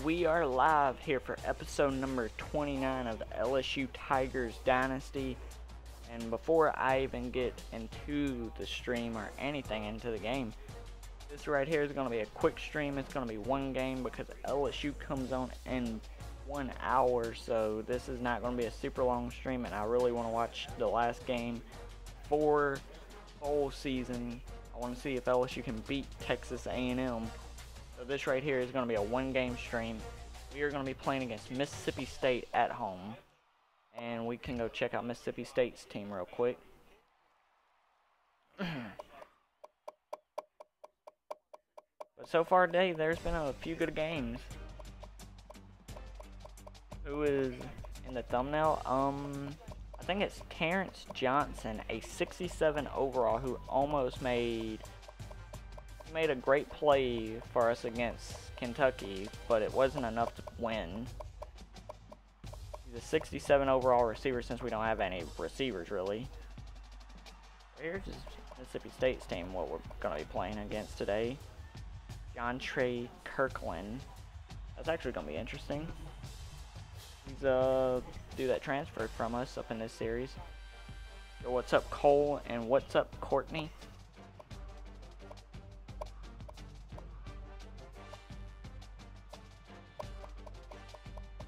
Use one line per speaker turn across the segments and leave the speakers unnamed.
we are live here for episode number 29 of the LSU Tigers Dynasty. And before I even get into the stream or anything into the game, this right here is going to be a quick stream. It's going to be one game because LSU comes on in 1 hour. So this is not going to be a super long stream, and I really want to watch the last game for bowl season. I want to see if LSU can beat Texas A&M. So this right here is going to be a one-game stream. We are going to be playing against Mississippi State at home. And we can go check out Mississippi State's team real quick. But so far today, there's been a few good games. Who is in the thumbnail? I think it's Terrence Johnson, a 67 overall, who almost made a great play for us against Kentucky, but it wasn't enough to win. He's a 67 overall receiver since we don't have any receivers really. Here's Mississippi State's team, what we're going to be playing against today. John Trey Kirkland. That's actually going to be interesting. He's a dude that transferred from us up in this series. So what's up, Cole, and what's up, Courtney?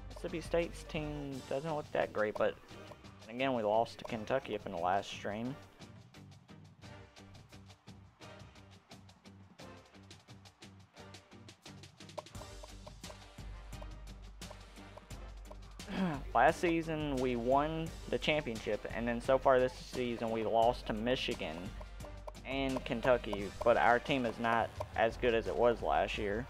Mississippi State's team doesn't look that great, but again, we lost to Kentucky up in the last stream. Last season we won the championship, and then so far this season we lost to Michigan and Kentucky, but our team is not as good as it was last year.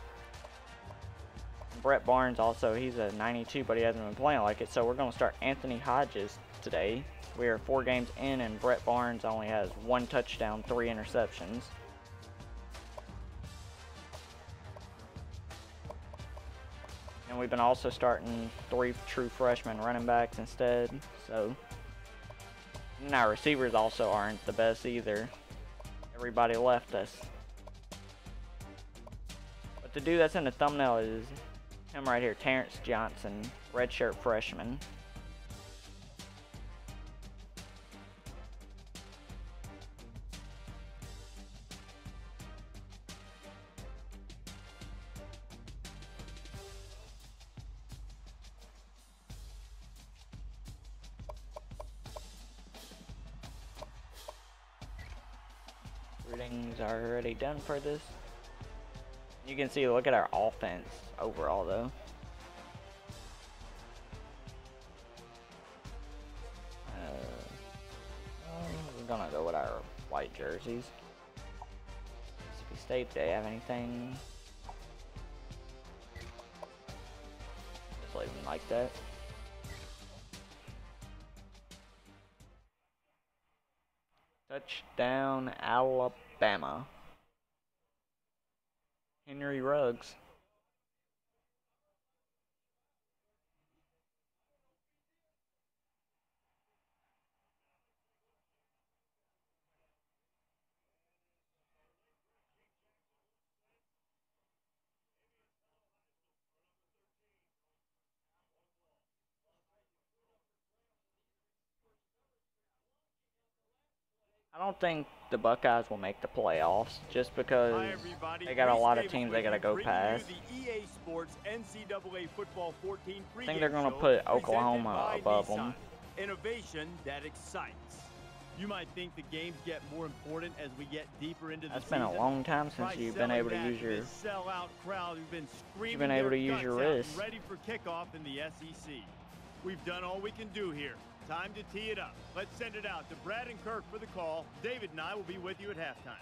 Brett Barnes also, he's a 92, but he hasn't been playing like it, so we're going to start Anthony Hodges today. We are 4 games in, and Brett Barnes only has 1 touchdown, 3 interceptions. And we've been also starting 3 true freshman running backs instead, so. And our receivers also aren't the best either. Everybody left us. But the dude that's in the thumbnail is him right here, Terrence Johnson, redshirt freshman. Readings are already done for this. You can see, look at our offense overall though. We're gonna go with our white jerseys. Mississippi State, do they have anything? Just leave them like that. Touchdown, Alabama. Henry Ruggs. I don't think the Buckeyes will make the playoffs just because they got a lot of teams they got to go past. I think they're going to put Oklahoma above them.
Innovation that excites. You might think the games get more important as we get deeper into the season.
That's been a long time since you've been able to use your wrist.
Ready for kickoff in the SEC. We've done all we can do here. Time to tee it up. Let's send it out to Brad and Kirk for the call. David and I will be with you at halftime.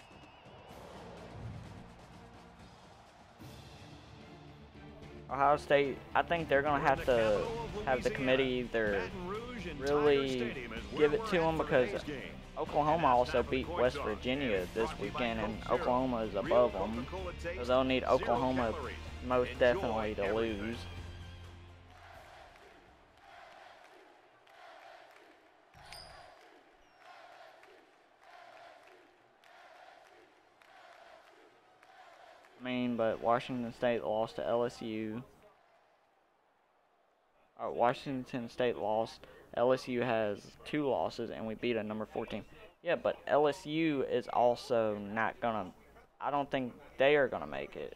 Ohio State, I think they're going to have the committee either really give it to them, because Oklahoma also beat West Virginia this weekend, and Oklahoma is above them. So they'll need Oklahoma most definitely to lose. I mean, but Washington State lost to LSU. Washington State lost. LSU has 2 losses, and we beat a number 14. Yeah, but LSU is also not gonna. I don't think they are gonna make it.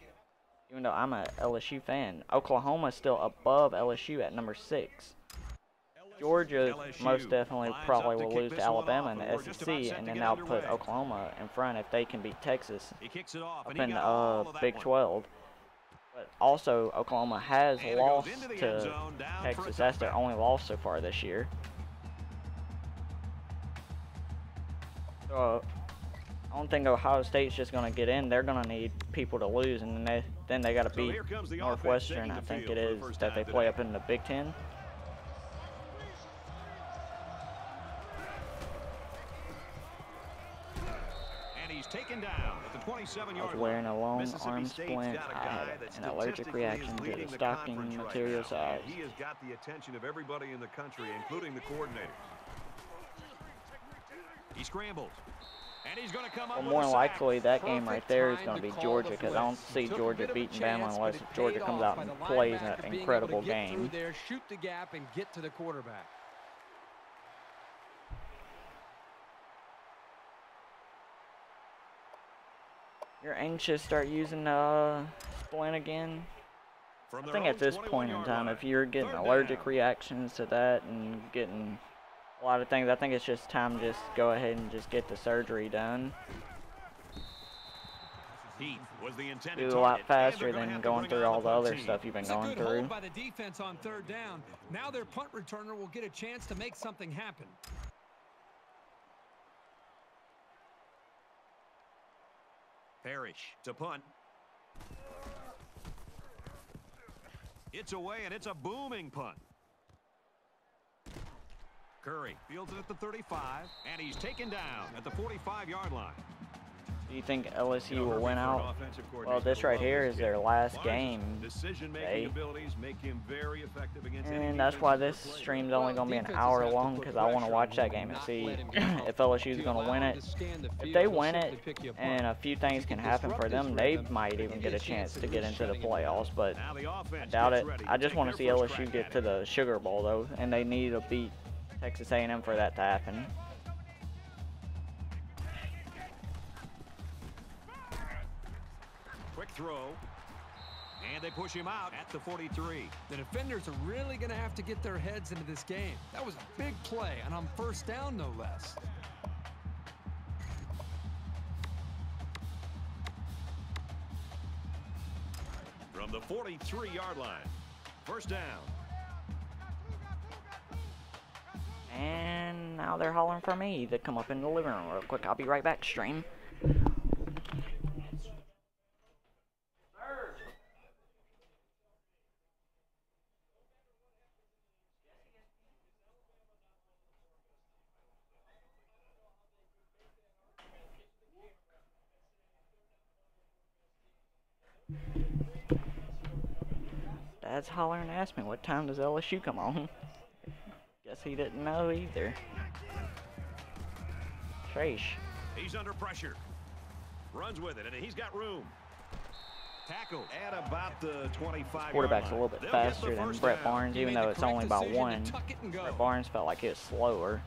Even though I'm a LSU fan, Oklahoma's still above LSU at number 6. Georgia most definitely probably will lose to Alabama in the SEC, and then they'll put Oklahoma in front if they can beat Texas up in Big 12. But also, Oklahoma has lost to Texas. That's their only loss so far this year. So I don't think Ohio State's just going to get in. They're going to need people to lose, and then they got to beat Northwestern, I think it is, that they play up in the Big Ten.
Taken down at the 27-yard
I was wearing a long arm splint. I had an allergic reaction to the stocking material size.
He has got the attention of everybody in the country, including the coordinators. He scrambles. And he's going to come up
more likely, that game right there is going to be Georgia, because I don't see Georgia beating Bama unless Georgia comes out and plays an incredible game.
Shoot the gap and get to the quarterback.
You're anxious to start using splint again? I think at this point in time, if you're getting allergic reactions to that and getting a lot of things, I think it's just time to just go ahead and just get the surgery done. Do it a lot faster than going through all the other stuff you've been going through.
Hold by the defense on 3rd down. Now their punt returner will get a chance to make something happen.
Parrish to punt. It's away, and it's a booming punt. Curry fields it at the 35, and he's taken down at the 45-yard line.
Do you think LSU will win out? Well, this right here is their last game. And that's why this stream's only going to be an hour long, because I want to watch that game and see if LSU is going to win it. If they win it and a few things can happen for them, they might even get a chance to get into the playoffs, but I doubt it. I just want to see LSU get to the Sugar Bowl, though, and they need to beat Texas A&M for that to happen.
Quick throw, and they push him out at the 43.
The defenders are really going to have to get their heads into this game. That was a big play, and on 1st down, no less.
From the 43-yard line, 1st down.
And now they're hollering for me to come up in the living room real quick. I'll be right back, stream. Dad's hollering and asked me what time does LSU come on. Guess he didn't know either. Trace.
He's under pressure. Runs with it, and he's got room. Tackle at about the 25.
Quarterback's a little bit faster than Brett Barnes, even though it's only by 1. Brett Barnes felt like he was slower.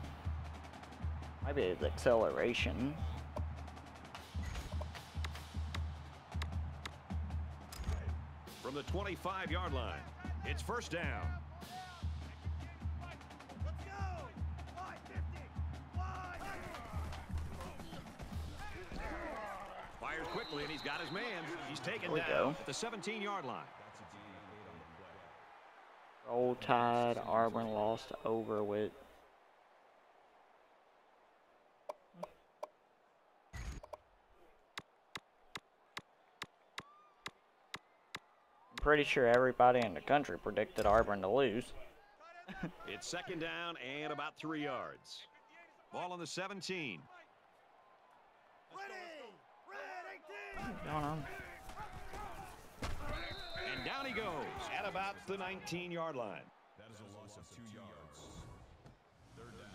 Maybe his acceleration.
From the 25-yard line, it's 1st down. Fires quickly, and he's got his man. He's taken down at the 17-yard line.
Roll Tide, Auburn lost over with. I'm pretty sure everybody in the country predicted Auburn to lose.
It's 2nd down and about 3 yards. Ball on the 17.
What's going on?
And down he goes at about the 19-yard line.
That is a loss of 2 yards. 3rd down.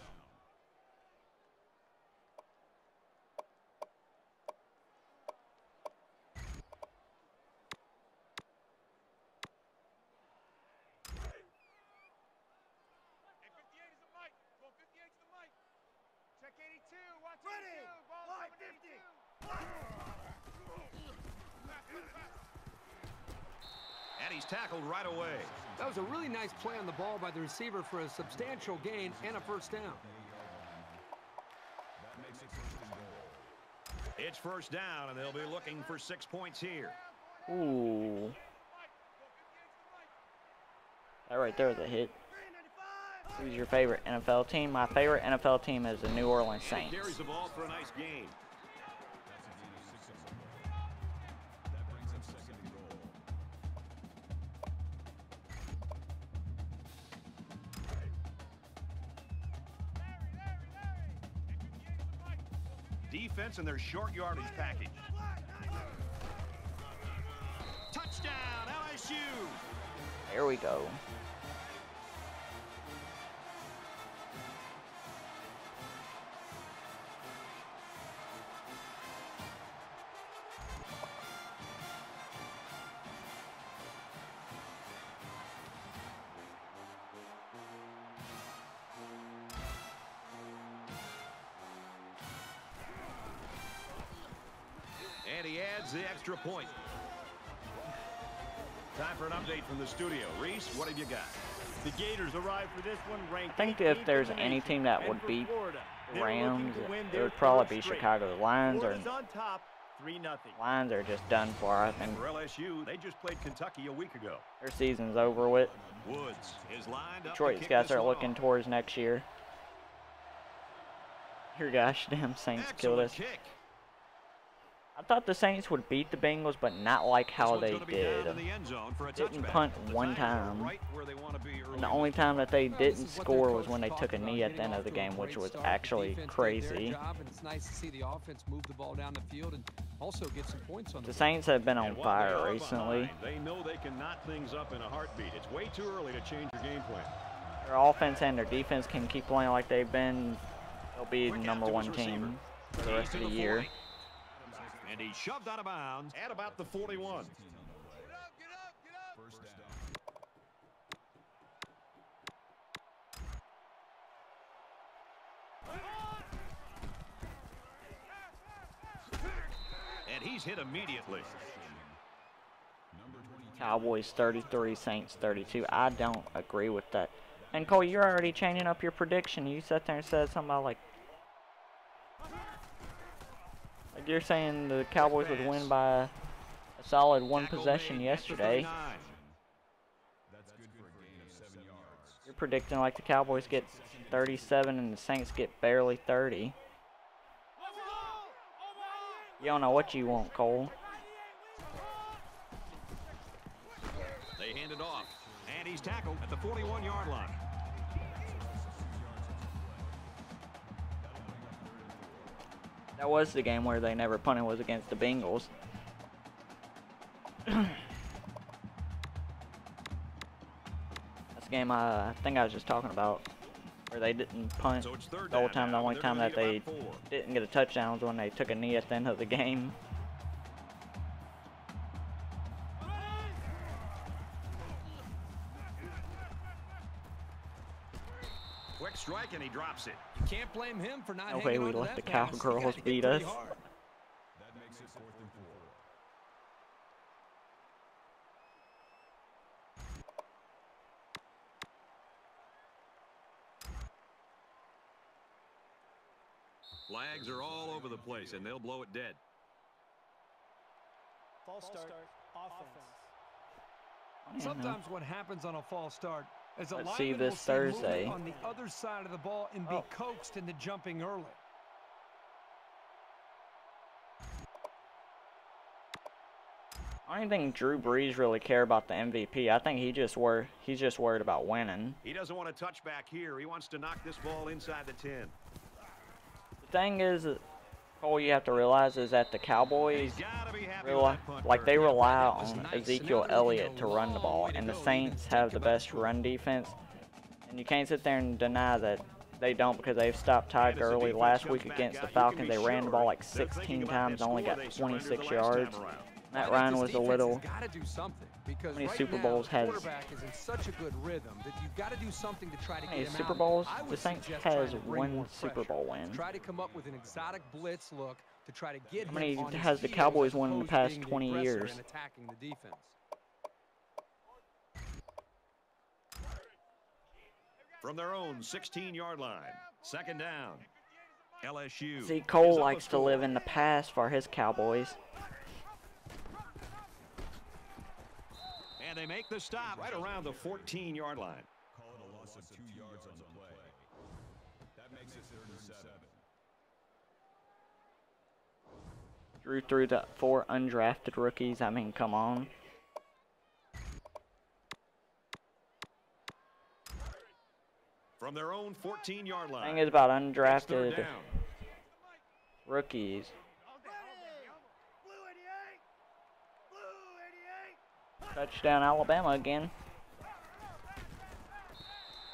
And he's tackled right away.
That was a really nice play on the ball by the receiver for a substantial gain and a first down.
That makes it 1st and goal.
It's first down, and they'll be looking for 6 points here.
Ooh. That right there was a hit. Who's your favorite NFL team? My favorite NFL team is the New Orleans
And
Saints.
he carries the ball for a nice gain.
That's a gain of 6 and 1. That brings up 2nd and goal.
Defense and their short yardage package. Touchdown, LSU!
There we go.
And he adds the extra point. Time for an update from the studio. Reese, what have you got?
The Gators arrive for this one ranked.
I think if
18th
there's
in the
any
nation.
team that
And
would
for
beat
Florida,
the
they're looking
Rams,
to win
it
their
would probably
3rd
be
straight.
Chicago. The Lions
Florida's on top, 3-0.
are just done for. I think
For LSU, they just played Kentucky a week ago.
their season's over with.
Woods is lined up.
Detroit's
to
got to
kick
start
this one
looking
off.
towards next year. Your gosh, damn Saints killed
Excellent
us.
kick.
I thought the Saints would beat the Bengals, but not like
This
how
one's
they
gonna be
did.
down in the end zone for a
Didn't
touchback.
punt
The
one
Tigers are
time.
right where they want to be early
And the
in
only time that they
Well,
didn't
this is what their
score was
coach
when they
talked
took a
about,
knee at
getting
the end
off
of the
to a
game, which
great
was
start. The
actually
defense did their
crazy.
job, and it's nice to see the offense move the ball down the field and also get some points on
The
the board.
Saints have been on
And while they
fire
are
recently.
behind, they know they can knot things up in a heartbeat. It's way too early to change your game plan.
Their offense and their defense can keep playing like they've been. They'll be the
Quick out
number
to
one
his receiver.
team for the
He's
rest
to
of the
the
year.
40. And he's shoved out of bounds at about the 41.
1st down.
And he's hit immediately.
Number 22.
Cowboys 33, Saints 32. I don't agree with that. And Cole, you're already changing up your prediction. You sat there and said something about like you're saying the Cowboys would win by a solid one
Tackle
possession
made at the
yesterday.
39.
That's good for a gain of 7 yards.
You're predicting like the Cowboys get 37 and the Saints get barely 30. You don't know what you want, Cole.
They hand it off. And he's tackled at the 41-yard line.
That was the game where they never punted, was against the Bengals. That's the game I think I was just talking about, where they didn't punt
So it's third
the whole
down
time. The
now,
only
and they're
time
gonna
that
need
they
about 4.
didn't get a touchdown was when they took a knee at the end of the game.
Quick strike, and he drops it.
You can't blame him for not
No way
hanging
we
on to
let
that
the
pass. He
Cowgirls
got hit
beat
pretty
us.
hard.
That makes it 4th and 4.
Flags are all over the place, and they'll blow it dead.
False start, offense.
Yeah, no.
Sometimes what happens on a false start is a
Let's see
lineman
this
will see movement
Thursday.
on the other side of the ball and be
Oh.
coaxed into jumping early.
I don't think Drew Brees really care about the MVP. I think he's just worried about winning.
He doesn't want to touch back here. He wants to knock this ball inside the 10.
The thing is, all you have to realize is that the Cowboys
He's got to be happy with
rely,
that punt
like they
return.
rely
That was
on
nice.
Ezekiel
And now they're looking
Elliott
a
to run the
long
ball,
way to
and the
go to
Saints
even
have
think
the
about
best
scoring.
run defense. And you can't sit there and deny that they don't, because they've stopped Ty
And as the
Gurley
defense
last
comes
week
back
against
out,
the
you can
Falcons.
be
They ran the
sure
ball like
they're thinking
16
about
times,
that
only
score
got
they surrendered
26
the last time
yards.
around.
Matt
I
Ryan
think
was
this
a
defense
little.
has got to do something, because
How many
right
Super
now,
Bowls
the
has-
quarterback is in such a good rhythm that you've got to do something to try to
How
get
many
him
Super
out.
Bowls?
I
The
would
Saints
suggest
has
trying to bring
one
more
Super
pressure.
Bowl win.
Try to come up with an exotic blitz look to try to get
How many
him on his
has the
heels
Cowboys
as
won in the
opposed to
past
being the
20
aggressor
years?
and attacking the defense.
From their own 16-yard line. Second down. LSU.
See, Cole
is up a
likes to
score.
live in the past for his Cowboys.
And they make the stop right around the 14-yard line.
Call it a loss of 2 yards on the play. That makes it 3rd and 7.
Drew threw the 4 undrafted rookies. I mean, come on.
From their own 14-yard line.
Thing is about
It's 3rd
undrafted
down.
rookies. Touchdown Alabama again.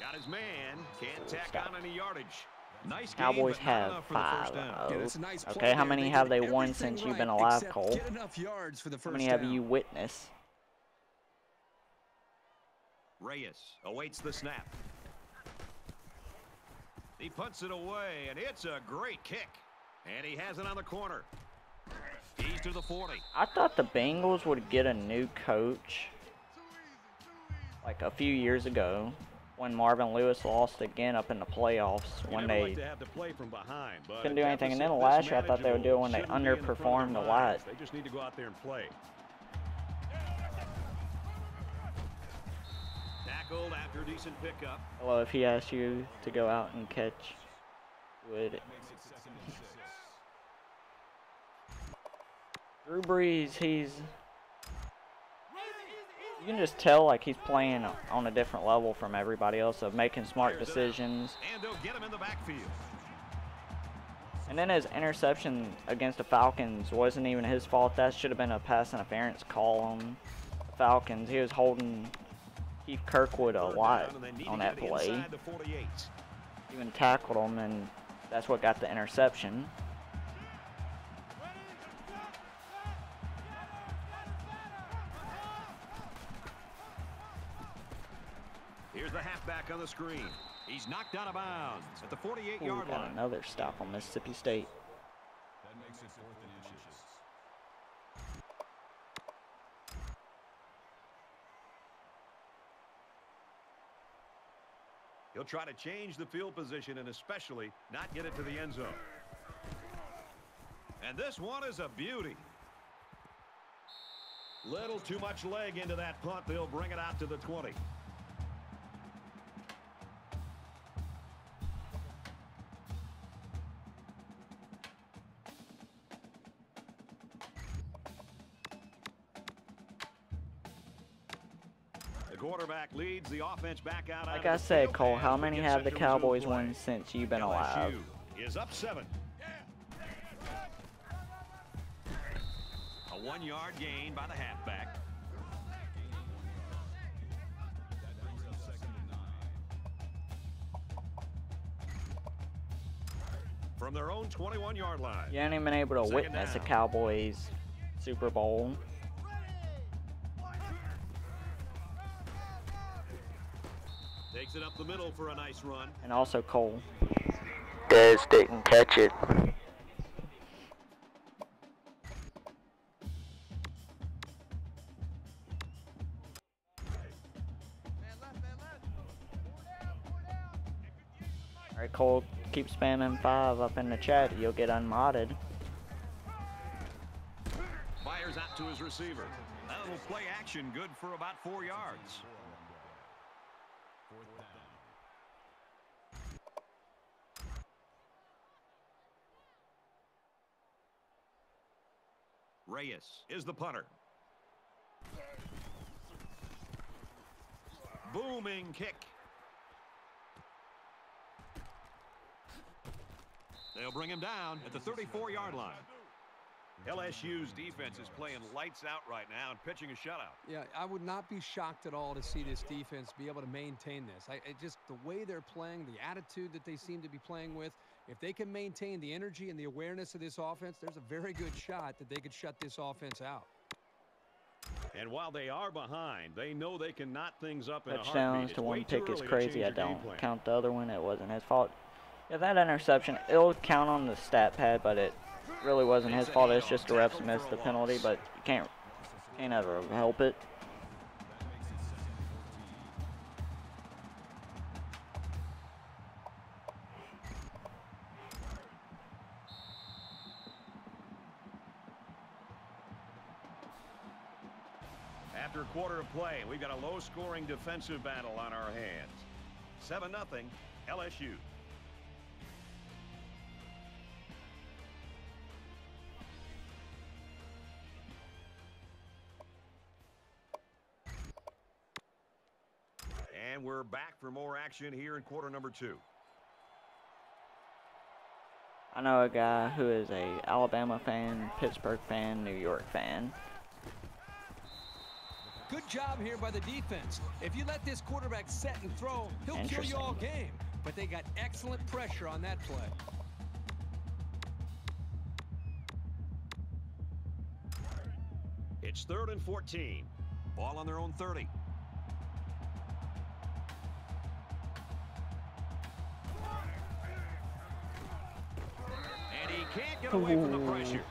Got his man. Can't tack
Stop.
on any yardage. Nice game,
Cowboys
but not
have
enough for the first down.
5-0.
Yeah, that's a nice play
Okay, how
there.
many
They
have
did
they won
everything
since you've
right
been alive,
except
Cole?
get enough yards for the
How
first
many have
down.
you witnessed?
Reyes awaits the snap. He puts it away, and it's a great kick. And he has it on the corner. He's to the 40.
I thought the Bengals would get a new coach like a few years ago when Marvin Lewis lost again up in the playoffs when they couldn't do anything. And then last year I thought they would do it when they underperformed a lot.
They just need to go out there and play. Tackled after a decent pickup.
Well, if he asked you to go out and catch, would Drew Brees, you can just tell like he's playing on a different level from everybody else of making smart decisions.
And they'll get him in the backfield.
And then his interception against the Falcons wasn't even his fault. That should have been a pass interference call on the Falcons. He was holding Keith Kirkwood a lot on that play. Even tackled him, and that's what got the interception.
Here's the halfback on the screen. He's knocked out of bounds at the 48-yard
Got
line.
another stop on Mississippi State.
That makes it 4th and inches.
He'll try to change the field position and especially not get it to the end zone. And this one is a beauty. Little too much leg into that punt. They'll bring it out to the 20. The quarterback leads the offense back out.
Like I said, Cole, how many have the Cowboys won since you've been alive?
LSU is up 7. A 1-yard gain by the halfback.
That brings up 2nd and 9.
From their own 21-yard line.
You ain't even been able to
Second
witness a
down.
Cowboys Super Bowl.
Takes it up the middle for a nice run.
And also Cole. Dez didn't catch it. Alright, Cole, keep spamming 5 up in the chat. You'll get unmodded.
Fires out to his receiver. That little play action good for about 4 yards.
4th down.
Reyes is the punter. Booming kick. They'll bring him down at the 34-yard line. LSU's defense is playing lights out right now and pitching a shutout.
Yeah, I would not be shocked at all to see this defense be able to maintain this. Just the way they're playing, the attitude that they seem to be playing with, if they can maintain the energy and the awareness of this offense, there's a very good shot that they could shut this offense out.
And while they are behind, they know they can knot things up in a heartbeat.
Touchdowns
It's
to
way
one
too
pick is
early to
crazy.
change
I
your game
don't
plan.
count the other one. It wasn't his fault. Yeah, that interception, it'll count on the stat pad, but it really wasn't his fault. It's just the refs missed the penalty, but you can't ever help it.
After a quarter of play, we've got a low-scoring defensive battle on our hands. 7-0, LSU. And we're back for more action here in quarter number 2.
I know a guy who is a Alabama fan, Pittsburgh fan, New York fan.
Good job here by the defense. If you let this quarterback set and throw, he'll kill you all game. But they got excellent pressure on that play.
It's 3rd and 14. Ball on their own 30. And he can't get away from the pressure.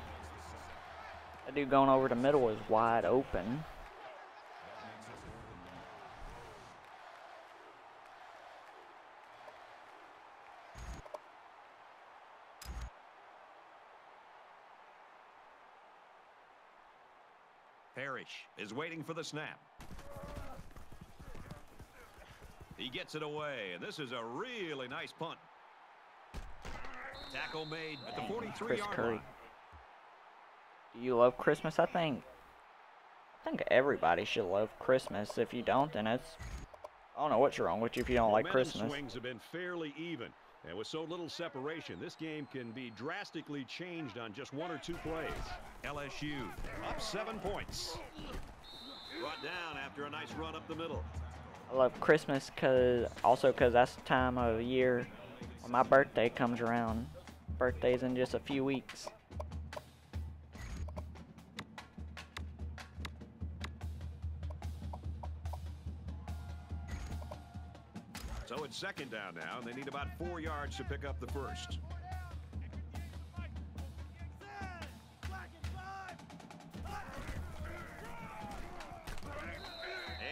That dude going over the middle is wide open.
Parrish is waiting for the snap. He gets it away, and this is a really nice punt. Tackle made at the 43-yard line.
Do you love Christmas? I think everybody should love Christmas. If you don't, then it's, I don't know what's wrong with you if you don't like Christmas.
Swings have been fairly even, and with so little separation, this game can be drastically changed on just 1 or 2 plays. LSU up 7 points. Brought down after a nice run up the middle.
I love Christmas also because that's the time of year when my birthday comes around. Birthday's in just a few weeks.
So it's 2nd down now, and they need about 4 yards to pick up the first.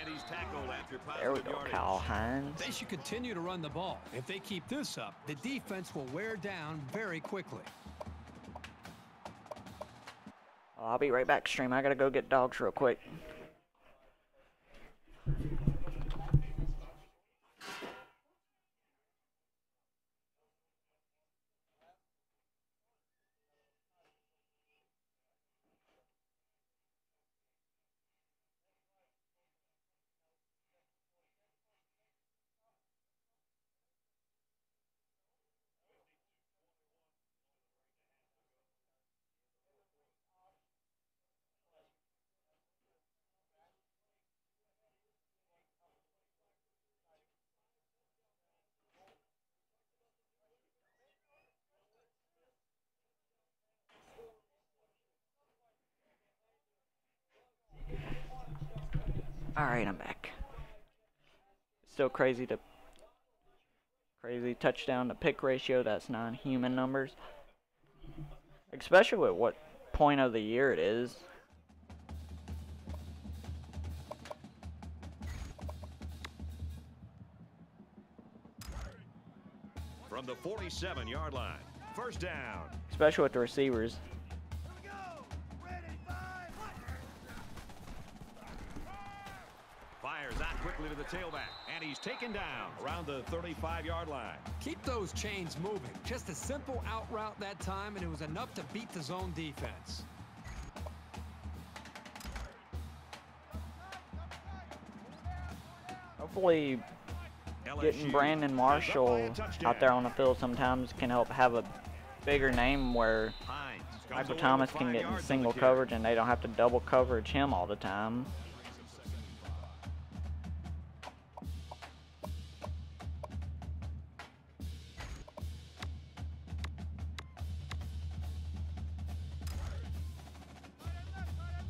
And he's tackled after
There we
positive
go,
yardage.
Kyle Hines.
They should continue to run the ball. If they keep this up, the defense will wear down very quickly.
Well, I'll be right back, stream. I gotta go get dogs real quick. Alright, I'm back. Still crazy touchdown to pick ratio. That's non-human numbers. Especially at what point of the year it is.
From the 47-yard line. 1st down.
Especially with the receivers.
Fires out quickly to the tailback, and he's taken down around the 35-yard line.
Keep those chains moving. Just a simple out route that time, and it was enough to beat the zone defense.
Hopefully getting Brandon Marshall out there on the field sometimes can help have a bigger name where Michael Thomas can get in single coverage and they don't have to double coverage him all the time.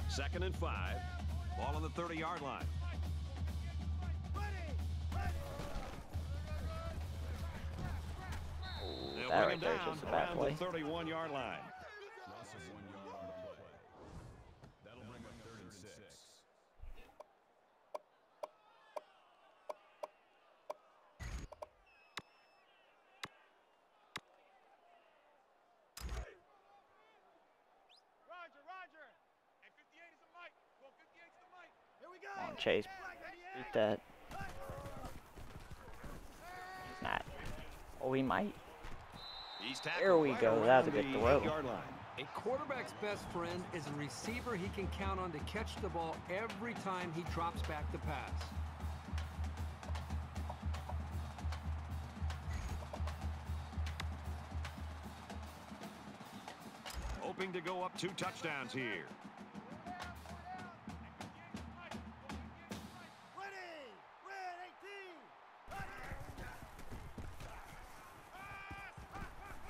Second and 5. Ball on the 30-yard line.
That right there is just a bad play.
31-yard line.
Loss of 1 yard on the play. That'll bring up 3rd and 6.
Roger. Hey, 58 is the mic. Well, 58's the mic. Here we go.
Chase. Beat that. He's not. Oh, he might. There we go. That was a good throw.
A quarterback's best friend is a receiver he can count on to catch the ball every time he drops back to pass.
Hoping to go up 2 touchdowns here.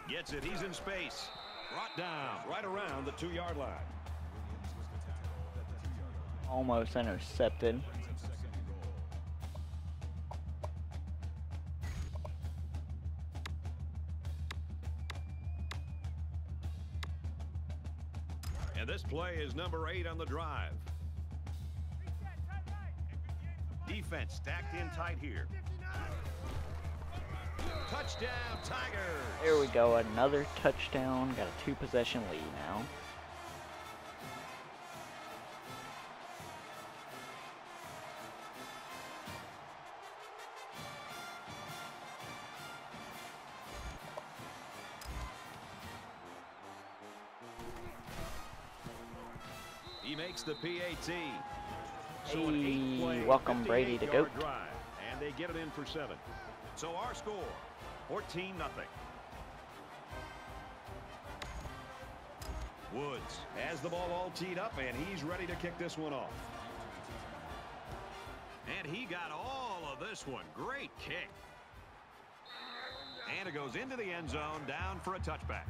Gets it. He's in space. Brought down right around the 2-yard line.
Almost intercepted.
And this play is number 8 on the drive. Defense stacked in tight here. Touchdown, Tigers!
There we go, another touchdown. Got a 2-possession lead now.
He makes the PAT.
So
an 8-play,
welcome Brady to go.
drive, and they get it in for 7. So our score, 14-0. Woods has the ball all teed up, and he's ready to kick this one off. And he got all of this one. Great kick. And it goes into the end zone, down for a touchback.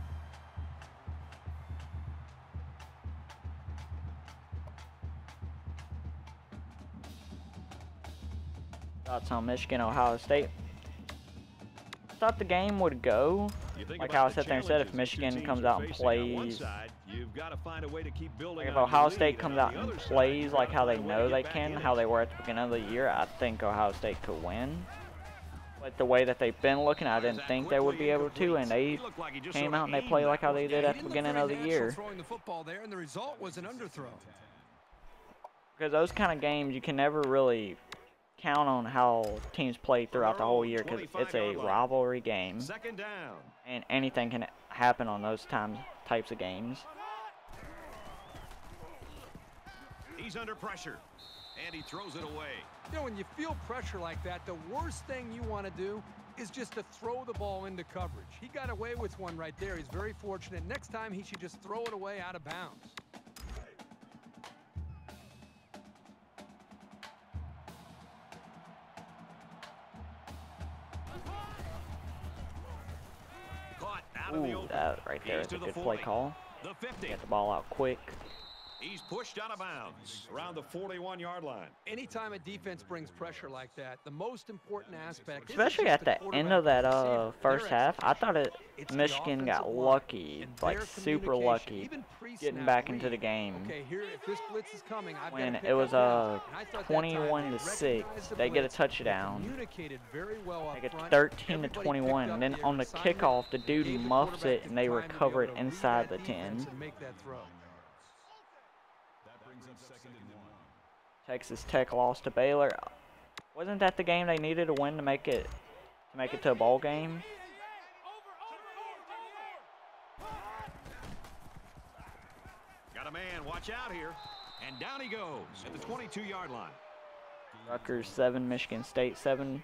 Thoughts on Michigan, Ohio State? Thought the game would go like how I sat there and said, if Michigan comes out and plays, like if Ohio State comes out and plays like how they know they can, how they were at the beginning of the year, I think Ohio State could win. But the way that they've been looking, I didn't think they would be able to, and they came out and they played like how they did at the beginning of the year. Because those kind of games, you can never really count on how teams play throughout the whole year, because it's a rivalry game, and anything can happen on those types of games.
He's under pressure, and he throws it away.
You know, when you feel pressure like that, the worst thing you want to do is just to throw the ball into coverage. He got away with one right there. He's very fortunate. Next time, he should just throw it away out of bounds.
Ooh, that right there is a good play call. Get the ball out quick.
He's pushed out of bounds around the 41-yard line.
Anytime a defense brings pressure like that, the most important aspect,
especially at the end of that first half, I thought Michigan got lucky, like super lucky, getting back into the game. When it was 21-6, they get a touchdown. They get 13-21, and then on the kickoff, the dude muffs it, and they recover it inside the 10. Texas Tech lost to Baylor. Wasn't that the game they needed to win to make it to a bowl game?
Got a man, watch out here. And down he goes at the 22-yard line.
Rutgers 7, Michigan State 7.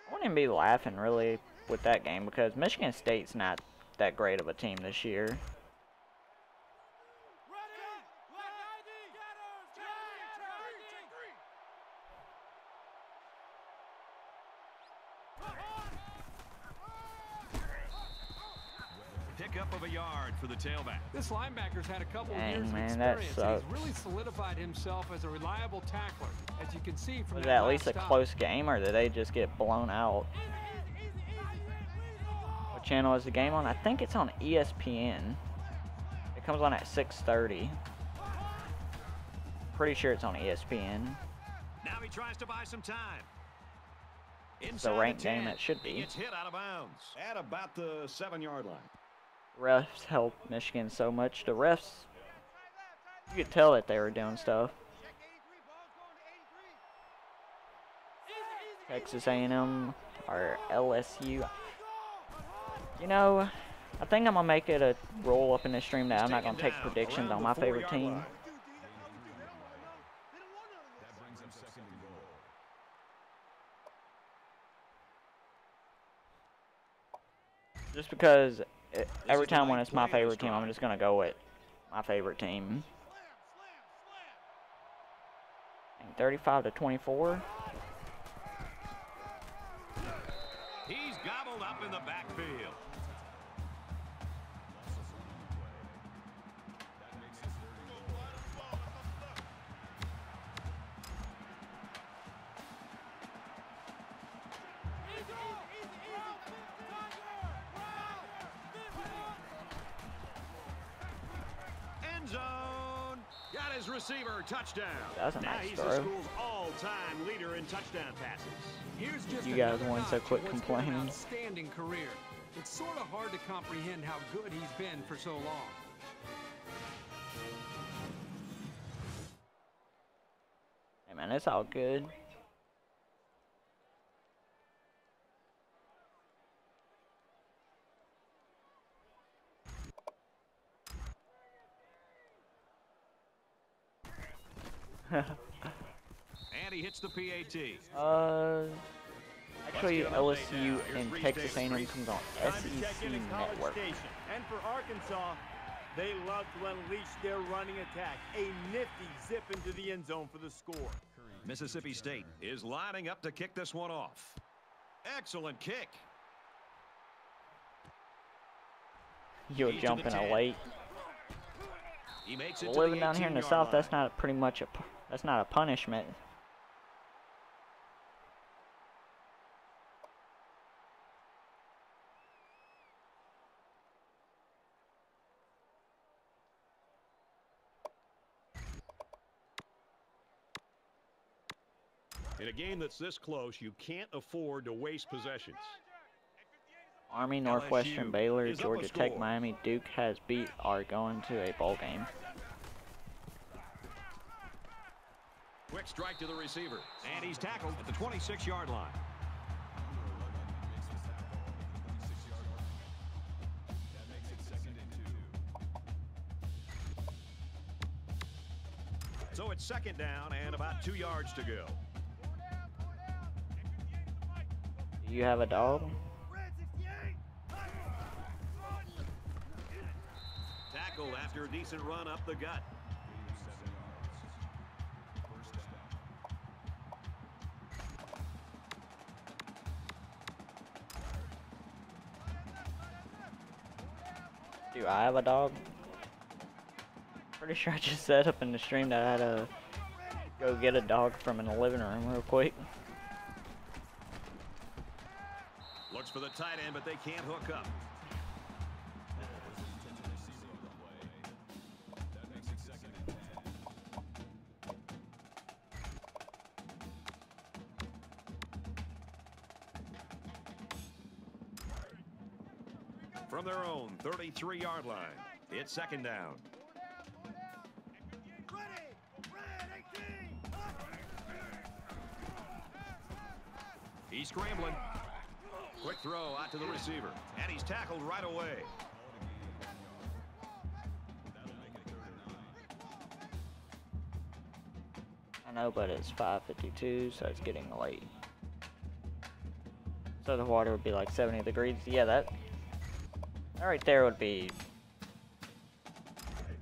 I wouldn't even be laughing really with that game, because Michigan State's not that great of a team this year.
Pickup of a yard for the tailback.
This linebacker's had a couple of
Dang,
years
man,
of
that
experience.
sucks.
He's really solidified himself as a reliable tackler, as you can see from
Was it
that
at least a
last
close game, or did they just get blown out? What channel is the game on? I think it's on ESPN. It comes on at 6:30. Pretty sure it's on ESPN.
Now he tries to buy some time.
It's a ranked game, it should be.
He gets hit out of bounds at about the 7-yard line.
Refs helped Michigan so much. The refs, you could tell that they were doing stuff. Texas A&M or LSU. You know, I think I'm gonna make it a rule up in this stream that I'm not gonna take predictions on my favorite team.
That brings them second and goal.
Just because every time when it's my favorite team, I'm just gonna go with my favorite team. 35-24.
He's gobbled up in the backfield.
That makes it 30 and goal.
End zone. Got his receiver. Touchdown.
That's a
Now
nice
he's
throw.
the school's all-time leader in touchdown passes.
Here's just
You guys
another
weren't so
notch
quick
in what's been an
complaining.
outstanding career. It's sort of hard to comprehend how good he's been for so long.
Hey man, it's all good.
And he hits the PAT.
Actually, LSU and Texas A&M comes on
Time to check
SEC
in at College
Network.
Station. And for Arkansas, they love to unleash their running attack. A nifty zip into the end zone for the score.
Mississippi State is lining up to kick this one off. Excellent kick.
You're
He's to the
jumping
10.
a late.
He makes it to
Living
the
down here in the
18-yard
South,
line.
that's not pretty much that's not a punishment.
In a game that's this close, you can't afford to waste possessions.
Army, Northwestern,
LSU
Baylor,
is up a
Georgia Tech,
score.
Miami, Duke has beat are going to a bowl game.
Quick strike to the receiver. And he's tackled at the 26-yard line.
That makes it second and 2.
So it's second down and about 2 yards to go.
Do you have a dog?
Tackled after a decent run up the gut.
7 yards. First down.
Do I have a dog? Pretty sure I just set up in the stream that I had to go get a dog from in the living room real quick.
Looks for the tight end, but they can't hook up.
That makes it second and 10.
From their own 33-yard line, it's second down. He's scrambling. Quick throw out to the receiver. And he's tackled right away.
That'll make it 3rd and 9.
I know, but it's 5:52, so it's getting late. So the water would be like 70 degrees. Yeah, that right there would be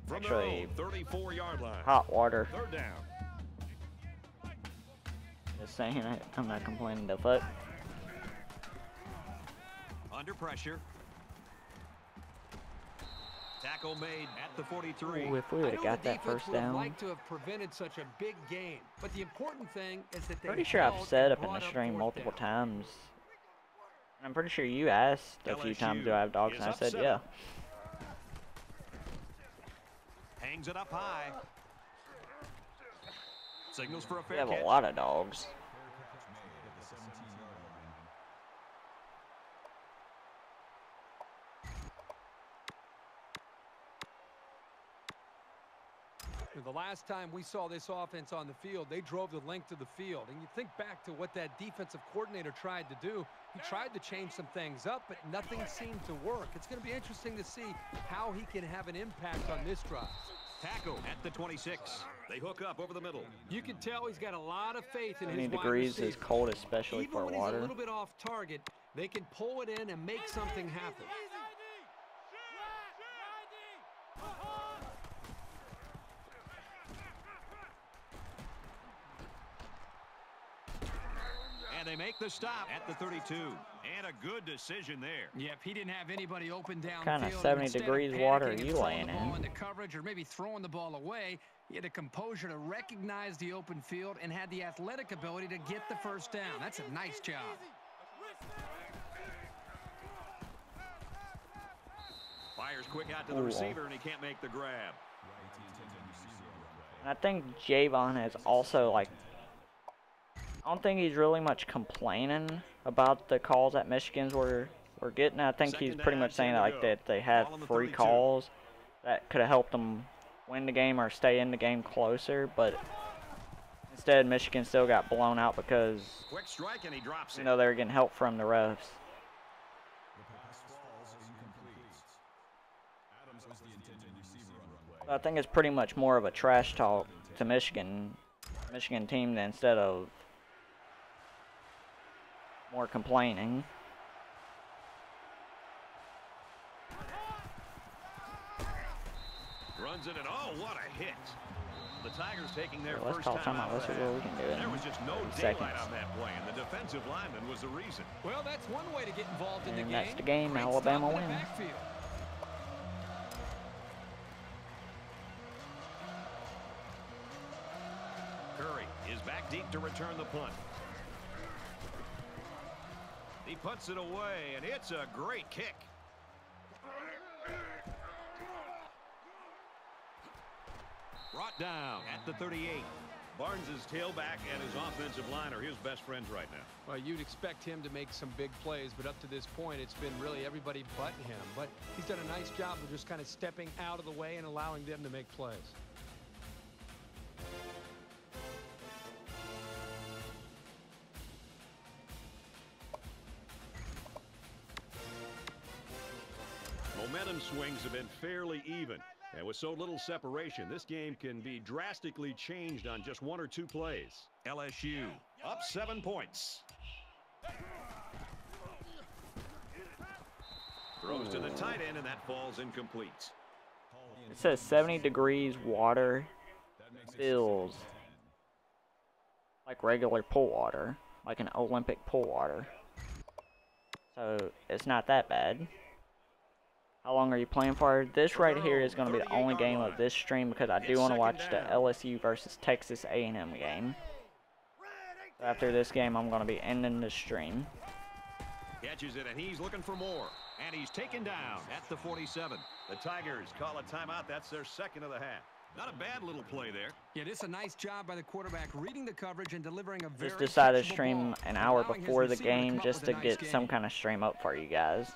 From their
actually
own 34-yard line.
hot water.
3rd down.
Just saying, I'm not complaining the fuck.
Under pressure. Tackle made at the 43.
Ooh, if we
I
would
know
have got
the
that
defense
first
would have
down.
liked to have prevented such a big gain, but the important thing is that they
Pretty sure I've
held
said
and
up in the
brought up
stream
4th
multiple
down.
times. And I'm pretty sure you asked a few times, do I have dogs?
LSU
And I
is
said,
up
yeah.
7. Hangs it up high. Signals for a
We
fair
have
catch.
a lot of dogs.
Fair catch made at the 17-yard line.
The last time we saw this offense on the field, they drove the length of the field. And you think back to what that defensive coordinator tried to do. He tried to change some things up, but nothing seemed to work. It's going to be interesting to see how he can have an impact on this drive.
Tackle at the 26. They hook up over the middle.
You can tell he's got a lot of faith in his
70
wide
degrees
receiver.
is cold, especially
Even
for
when he's a
water.
little bit off target, they can pull it in and make something happen.
And they make the stop at the 32. And a good decision there.
Yep, he didn't have anybody open down.
Kind of 70 degrees water are you laying in?
Into coverage or maybe throwing the ball away. He had the composure to recognize the open field and had the athletic ability to get the first down. That's a nice job.
Fires quick out to the receiver, and he can't make the grab.
And I think Javon has also, like, I don't think he's really much complaining about the calls that Michigan's were getting. I think he's pretty much saying that, like, that they had free calls that could have helped them win the game or stay in the game closer, but instead Michigan still got blown out because,
Quick strike, and he drops it.
you know, they were getting help from the refs. So I think it's pretty much more of a trash talk to Michigan team instead of more complaining.
Runs it, and oh, what a hit. The Tigers taking their
Let's
first
call
time
timeout.
out.
Let's see what we can do
There was just no
in
daylight
seconds.
on that play, and the defensive lineman was the reason.
Well, that's one way to get involved in the
And
game.
that's the game.
Great
Alabama
stop in the
wins.
backfield.
Curry is back deep to return the punt. He puts it away, and it's a great kick. Brought down at the 38. Barnes' tailback and his offensive line are his best friends right now.
Well, you'd expect him to make some big plays, but up to this point, it's been really everybody but him. But he's done a nice job of just kind of stepping out of the way and allowing them to make plays.
Momentum swings have been fairly even. And with so little separation, this game can be drastically changed on just one or two plays. LSU up 7 points. Throws to the tight end, and that falls incomplete.
It says 70 degrees water feels like regular pool water, like an Olympic pool water. So it's not that bad. How long are you playing for? This right here is going to be the only game of this stream because I do want to watch the LSU versus Texas A&M game. So after this game, I'm going to be ending the stream.
Catches it, and he's looking for more. And he's taken down at the 47. The Tigers call a timeout. That's their second of the half. Not a bad little play there.
Yeah, this is a nice job by the quarterback reading the coverage and delivering a very
Just decided to
catchable
stream
ball,
an hour
allowing his
before the
receiver to
game
come up
just
with
to
a nice
get
game.
some kind of stream up for you guys.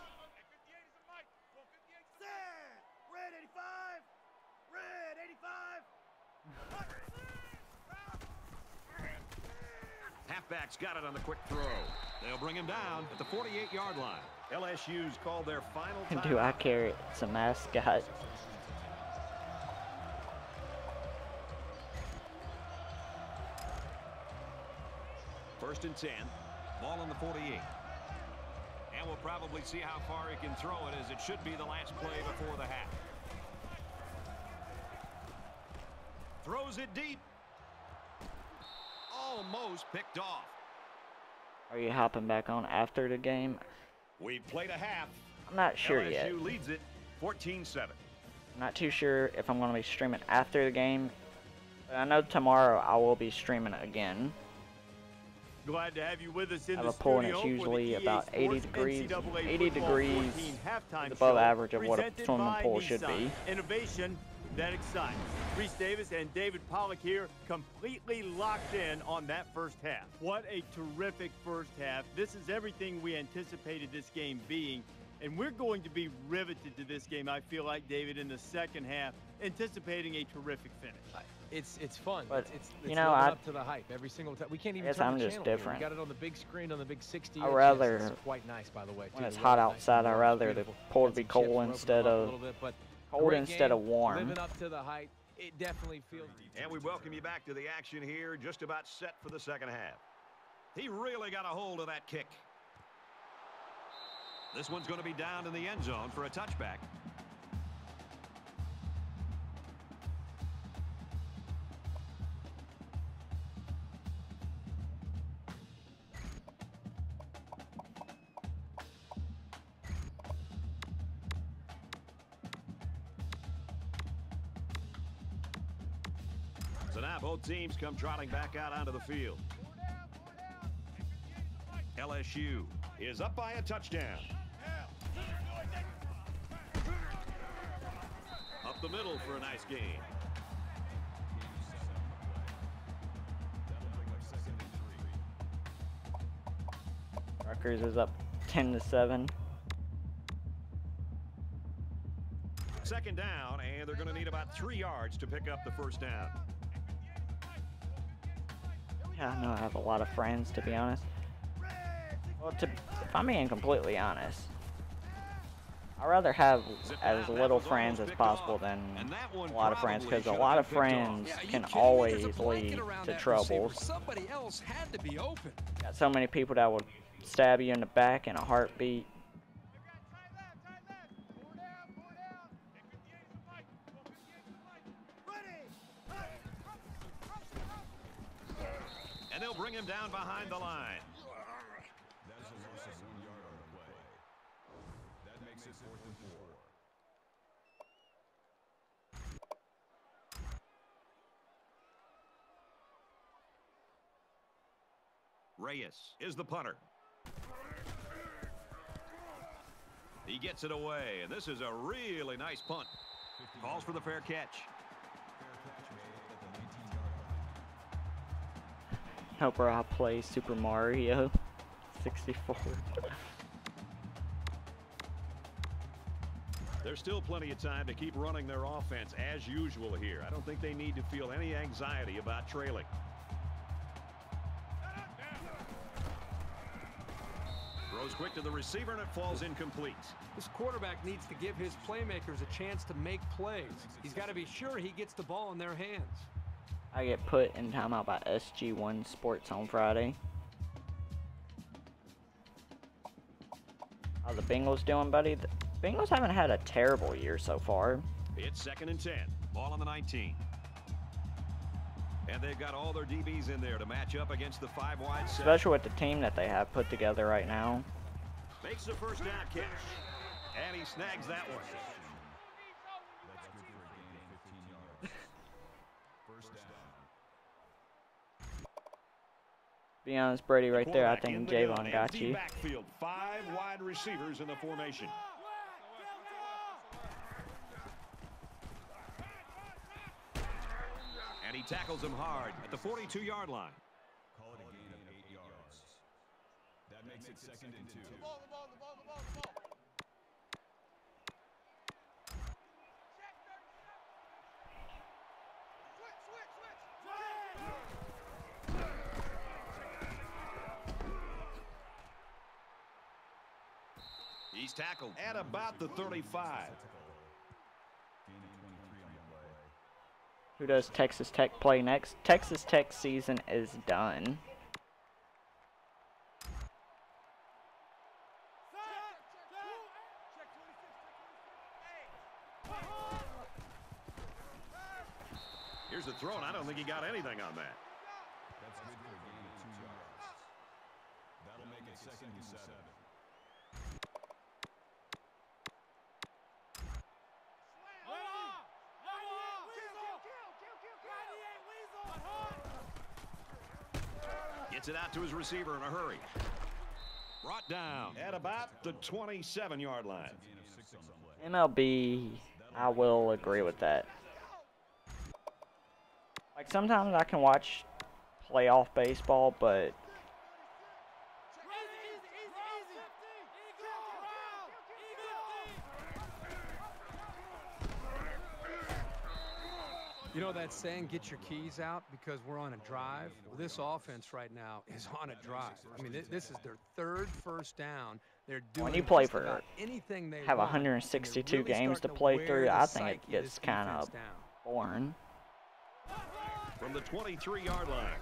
Halfback's got it on the quick throw. They'll bring him down at the 48-yard line. LSU's called their final time.
Do I care? It's a mascot.
First and 10. Ball on the 48. And we'll probably see how far he can throw it, as it should be the last play before the half. Throws it deep. Almost picked off.
Are you hopping back on after the game?
We've played a half.
I'm not sure yet.
LSU leads it 14-7.
I'm not too sure if I'm going to be streaming after the game. But I know tomorrow I will be streaming again.
Glad to have you with us in
I have
the
a pool and
studio
it's
for the
usually
EA
about 80
Sports
degrees.
NCAA
80
Football
degrees
14 halftime
is above
show,
average of what a
presented
swimming
by
pool should
Nissan.
be.
Innovation that excites. Reese Davis and David Pollack here, completely locked in on that first half. What a terrific first half. This is everything we anticipated this game being. And we're going to be riveted to this game, I feel like, David, in the second half, anticipating a terrific finish.
It's fun.
But,
it's
you know,
living up to the hype every single time. We can't even
guess
turn
I'm
the
just
channel here.
different.
We got it on the big screen on the big 60
I'd
inch.
rather,
It's quite nice, by the way.
when
too.
it's
The
hot
weather's nice
outside,
and
I'd
warm.
rather
It's
the
beautiful.
pool
Got
be
some chips.
cold
We're opening
instead
them up a
of
little bit, but
cold
great
instead
game,
of warm.
Living up to the hype. It definitely feels.
And we welcome you back to the action here, just about set for the second half. He really got a hold of that kick. This one's going to be down in the end zone for a touchback. So now both teams come trotting back out onto the field. LSU is up by a touchdown. Up the middle for a nice gain.
Rutgers is up 10-7.
Second down, and they're going to need about 3 yards to pick up the first down.
Yeah, I know I have a lot of friends, to be honest. Well, if I'm being completely honest, I'd rather have as little friends as possible than a lot of friends, because a lot of friends
Yeah, are you
can
kidding me?
always
There's a blanket
lead
around
to
that receiver.
troubles.
Somebody else had to be open.
Got so many people that would stab you in the back in a heartbeat.
And they'll bring him down behind the line.
That is a loss of 1 yard on the play. That makes it 4th and 4.
Reyes is the punter. He gets it away, and this is a really nice punt. Calls for the fair catch.
Fair catch made at the 19-yard line.
Hope I play Super Mario 64.
There's still plenty of time to keep running their offense as usual here. I don't think they need to feel any anxiety about trailing. Throws quick to the receiver, and it falls incomplete.
This quarterback needs to give his playmakers a chance to make plays. He's got to be sure he gets the ball in their hands.
I get put in timeout by SG1 Sports on Friday. How the Bengals doing, buddy? The Bengals haven't had a terrible year so far.
It's 2nd and 10. Ball on the 19. And they've got all their DBs in there to match up against the 5-wide set.
Especially with the team that they have put together right now.
Makes the first down catch. And he snags that one.
That's good for a gain of 15 yards. First down.
Be honest, Brady, right there, I
Quarterback in
think
the gun,
Javon got
empty
you.
Backfield, 5 wide receivers in the formation. And he tackles him hard at the 42-yard line.
Call it a gain of 8 yards. That makes it 2nd and 2.
He's tackled at about the 35.
Gain of 23 on the play.
Who does Texas Tech play next? Texas Tech season is done.
Here's the throw, and I don't think he got anything on that.
That's good for a gain of 2 yards. That'll make it 2nd and 7.
Gets it out to his receiver in a hurry. Brought down at about the 27-yard line.
Gain of 6 on the play.
MLB, I will agree with that. Like, sometimes I can watch playoff baseball, but
You know that saying, get your keys out because we're on a drive? Well, this offense right now is on a drive. I mean, this is their third first down. They're doing
When you play
just
for
about anything they
have
want, and they're
162
really
games to
starting
play
wear
through,
the
I think it
psyche of
gets
this
kind
defense
of
down.
boring.
From the 23-yard line.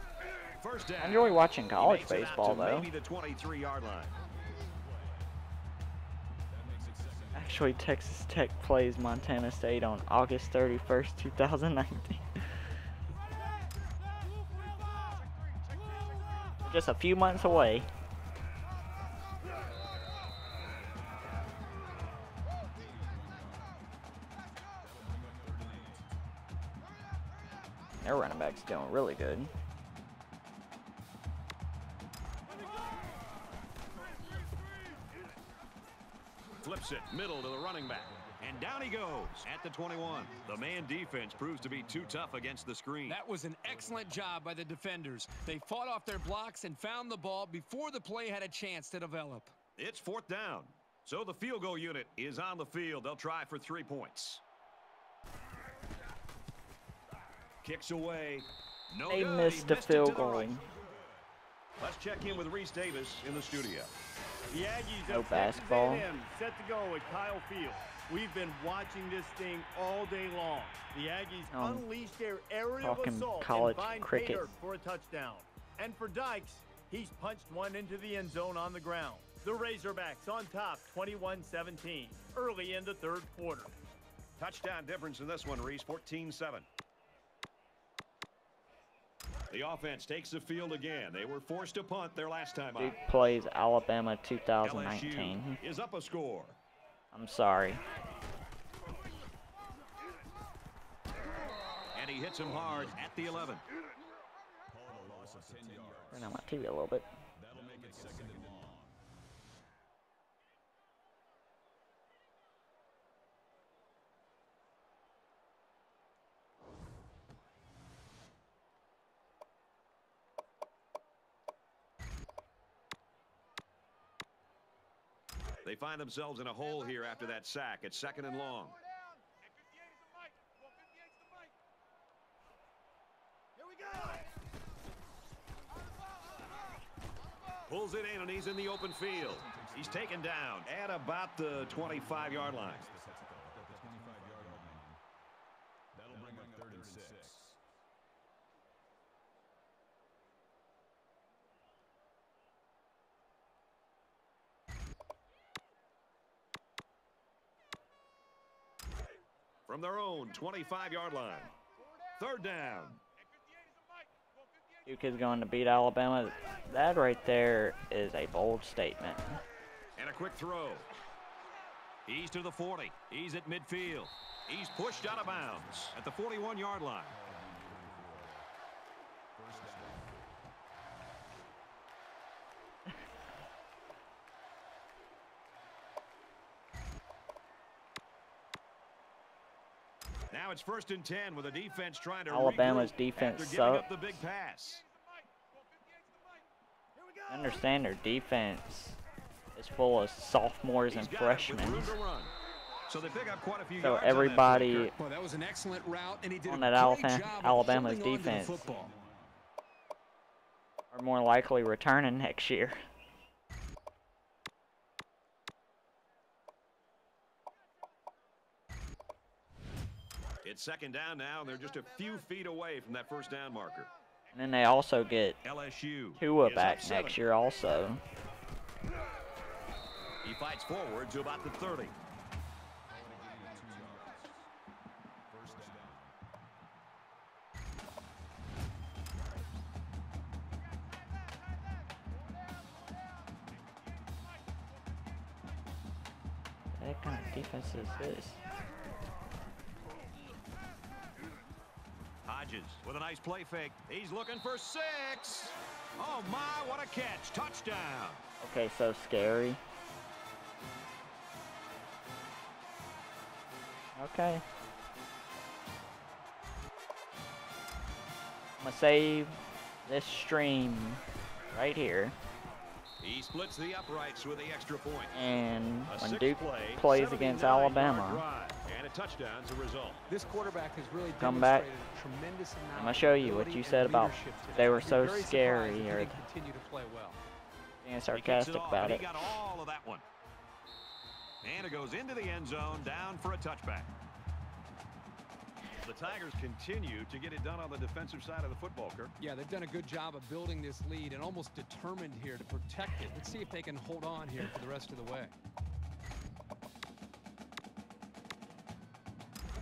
First down.
I enjoy watching
He
college
makes it out
baseball,
to
though.
maybe the 23-yard line.
Actually, Texas Tech plays Montana State on August 31st, 2019. Just a few months away. Their running back's doing really good.
Flips it middle to the running back. And down he goes at the 21. The man defense proves to be too tough against the screen.
That was an excellent job by the defenders. They fought off their blocks and found the ball before the play had a chance to develop.
It's fourth down. So the field goal unit is on the field. They'll try for 3 points. Kicks away. No
They
good.
missed
He
a
it
field
to the
goal.
right. Let's check in with Reese Davis in the studio.
The Aggies
No
of Texas
basketball.
A&M set to go at Kyle Field. We've been watching this thing all day long. The Aggies unleashed their aerial
talking
assault
college
and find
cricket.
Pater for a touchdown. And for Dykes, he's punched one into the end zone on the ground. The Razorbacks on top, 21-17, early in the third quarter.
Touchdown difference in this one, Reese, 14-7. The offense takes the field again. They were forced to punt their last time out.
Duke plays Alabama 2019.
LSU is up a score.
I'm sorry.
And he hits him hard at the 11.
Turn on my TV a little bit.
That'll make it second and long.
They find themselves in a hole here after that sack. It's second and long. Pulls it in, and he's in the open field. He's taken down at about the 25-yard line.
At the 25-yard line. That'll bring up third and 6.
From their own 25-yard line. Third down.
Duke is going to beat Alabama. That right there is a bold statement.
And a quick throw. He's to the 40. He's at midfield. He's pushed out of bounds at the 41-yard line. Now it's first and 10 with the defense trying to
Alabama's
regroup
defense
after giving
sucks.
up the big pass.
I understand their defense is full of sophomores and
He's got it with
freshmen.
room to run. So they pick up quite a few
So
yards on that
everybody
play.
Well, that was an excellent route, and he did
on
a
that
great job of
Alabama's
holding on to the
defense
football.
are more likely returning next year.
It's second down now, and they're just a few feet away from that first down marker.
And then they also get
LSU
Tua
is
back
up 7.
next year also.
He fights forward to about the 30.
What kind of defense is this?
Hodges with a nice play fake. He's looking for 6. Oh, my, what a catch. Touchdown.
Okay, so scary. Okay. I'm gonna save this stream right here.
He splits the uprights with the extra point.
And
A
when
6
Duke
play,
plays against
79-yard
Alabama,
drive. And a touchdown's a result.
This quarterback has really
Come back.
demonstrated a tremendous amount
I'm gonna show you what
ability
you
and
said about
leadership today.
they were
I'd be
so
very surprised
scary
if he
or
didn't continue to play well.
being
He kicks
sarcastic
off,
about
and
it.
he got all of that one. And it goes into the end zone, down for a touchback. The Tigers continue to get it done on the defensive side of the football, Kirk.
Yeah, they've done a good job of building this lead and almost determined here to protect it. Let's see if they can hold on here for the rest of the way.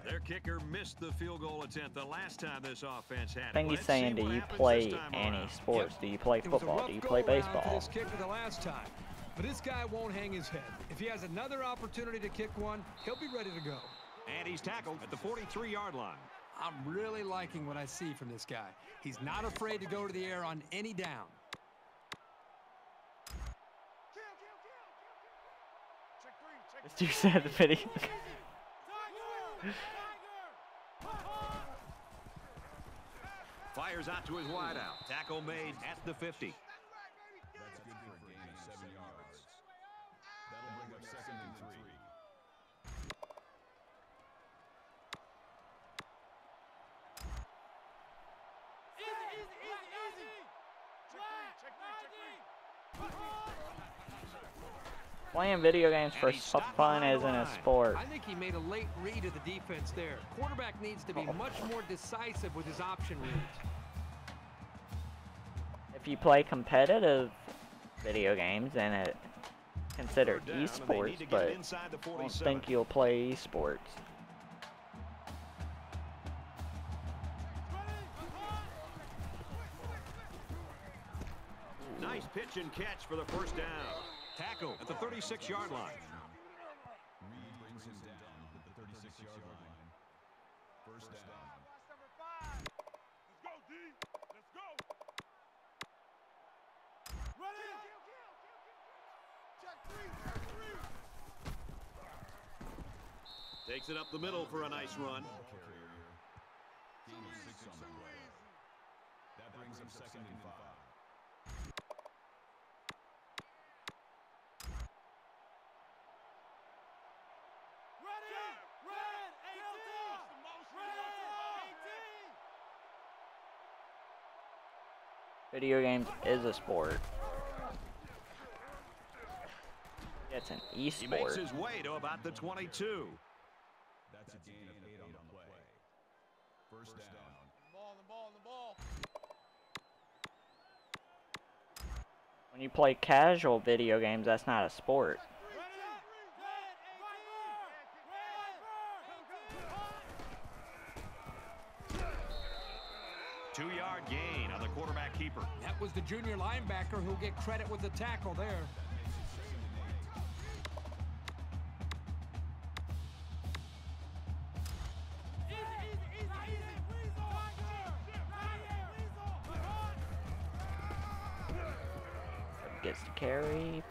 Their kicker missed the field goal attempt the last time this offense had it.
I think he's
Let's
saying,
see
do
what
you
happens
play
this time
any
around.
sports? Do you play
It was a
football?
rough
Do you play
go-around for
baseball?
this kicker the last time, but this guy won't hang his head. If he has another opportunity to kick one, he'll be ready to go.
And he's tackled at the 43-yard line.
I'm really liking what I see from this guy. He's not afraid to go to the air on any down.
As you said, the video.
Fires out to his wideout. Tackle made at the 50.
That's good for a gain of 7 yards. That'll bring up 2nd and 3.
Playing video games for fun isn't a sport.
I think he made a late read of the defense there. Quarterback needs to be much more decisive with his option reads.
If you play competitive video games, then it considered
Third down, and they need
esports,
to get
but
it inside the
I don't
47.
think you'll play esports.
Nice pitch and catch for the first down. Tackle at the 36-yard line.
Reed brings him down at the 36-yard line. First down.
Takes it up the middle for a nice run.
Ball carrier. Gain of 6 on the play. That brings up 2nd and 5.
Video games is a sport. It's an
He makes
e-sport.
his way to about the 22.
That's a gain of 8 on the play. First down.
When you play casual video games, that's not a sport.
2-yard gain on the quarterback keeper.
That was the junior linebacker who'll get credit with the tackle there.
Gets to carry.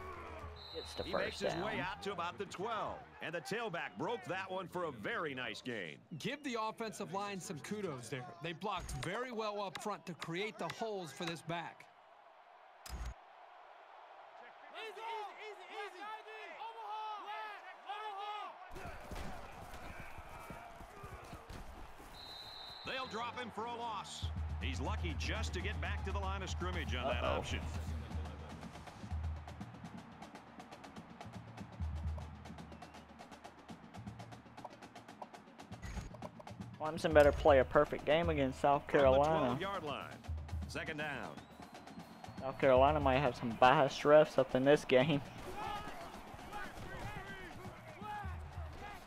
Gets to
He
first
makes his
down.
way out to about the 12. And the tailback broke that one for a very nice gain.
Give the offensive line some kudos there. They blocked very well up front to create the holes for this back.
They'll drop him for a loss. He's lucky just to get back to the line of scrimmage on that option.
Clemson better play a perfect game against South Carolina.
On the 12-yard line. Second down.
South Carolina might have some biased refs up in this game.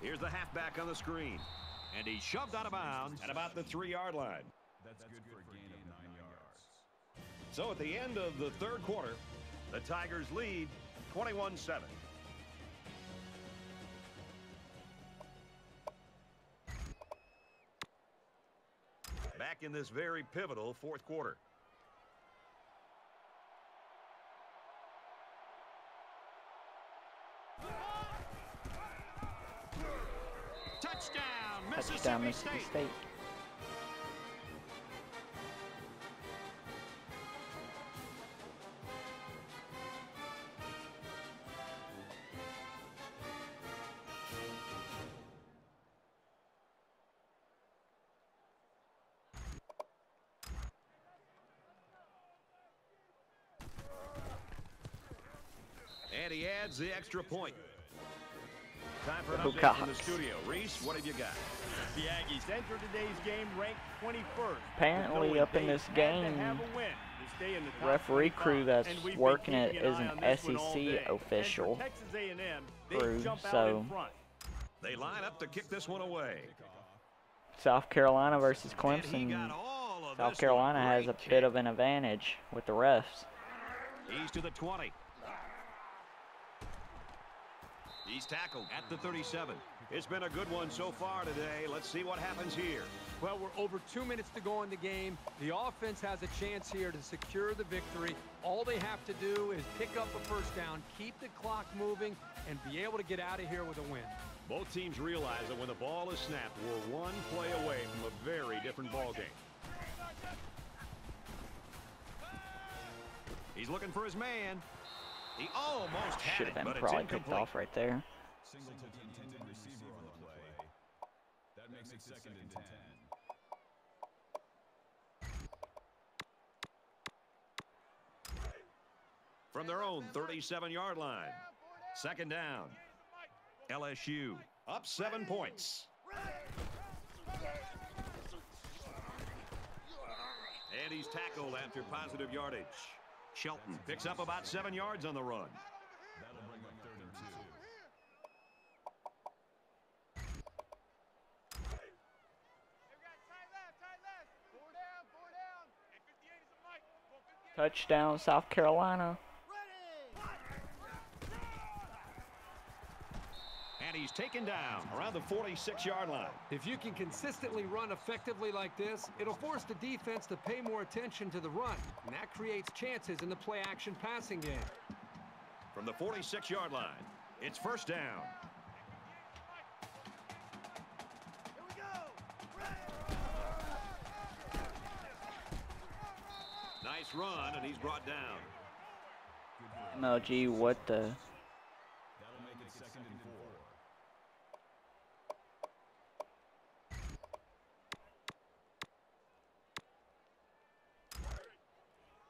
Here's the halfback on the screen. And he's shoved out of bounds at about the 3-yard line.
That's good for a gain of 9 yards.
So at the end of the third quarter, the Tigers lead 21-7. Back in this very pivotal fourth quarter. Touchdown,
Touchdown, Mississippi State.
And he adds the extra point. Time for an
Go
update from the
Cox.
studio. Reese, what have you got?
The Aggies enter today's game ranked 21st.
Apparently, up in this game, referee crew that's working it is an SEC official crew, so
They line up to kick this one away.
South Carolina versus
And he
Clemson.
got all of
South
this
Carolina
one.
has a
Great
bit
kick.
of an advantage with the refs.
He's to the 20. He's tackled at the 37. It's been a good one so far today. Let's see what happens here.
Well, we're over 2 minutes to go in the game. The offense has a chance here to secure the victory. All they have to do is pick up a first down, keep the clock moving, and be able to get out of here with a win.
Both teams realize that when the ball is snapped, we're one play away from a very different ball game. He's looking for his man. He almost had
Should
it,
have been
but it's
probably picked
incomplete.
off right there.
Single to the intended receiver on the play. That makes it 2nd and 10.
From their own 37-yard line. 2nd down. LSU up 7 points. And he's tackled after positive yardage. Shelton picks up about 7 yards on the run.
That'll bring up 3rd and 2.
Touchdown, South Carolina.
And he's taken down around the 46-yard line.
If you can consistently run effectively like this, it'll force the defense to pay more attention to the run, and that creates chances in the play-action passing game.
From the 46-yard line, it's 1st down. Nice run, and he's brought down.
MLG, what the?
That'll make it 2nd and 4.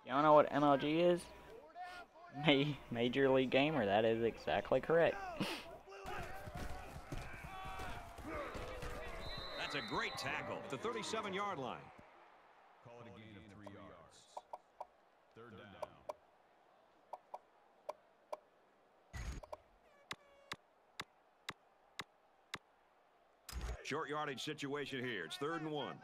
Y'all know what MLG is? Major League Gamer. That is exactly correct.
That's a great tackle at the 37-yard line.
Call it a gain of 3 yards. 3rd down.
Short yardage situation here. It's 3rd and 1.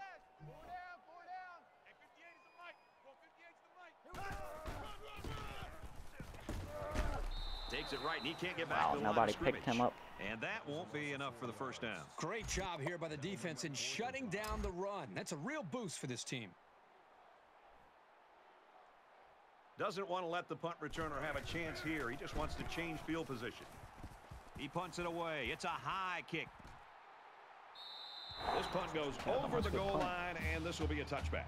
Takes it right, and he can't get back
Wow,
to the line
nobody
of
picked him
scrimmage.
up.
And that won't be enough for the 1st down.
Great job here by the defense in shutting down the run. That's a real boost for this team.
Doesn't want to let the punt returner have a chance here. He just wants to change field position. He punts it away. It's a high kick. This punt goes over the goal line, and this will be a touchback.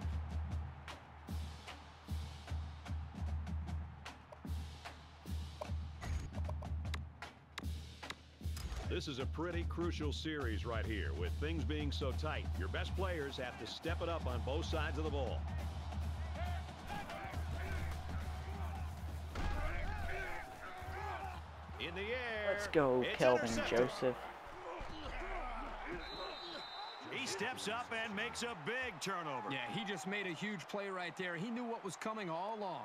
This is a pretty crucial series right here. With things being so tight, your best players have to step it up on both sides of the ball. In the air.
Let's go,
It's
Kelvin
intercepted.
Joseph.
He steps up and makes a big turnover.
Yeah, he just made a huge play right there. He knew what was coming all along.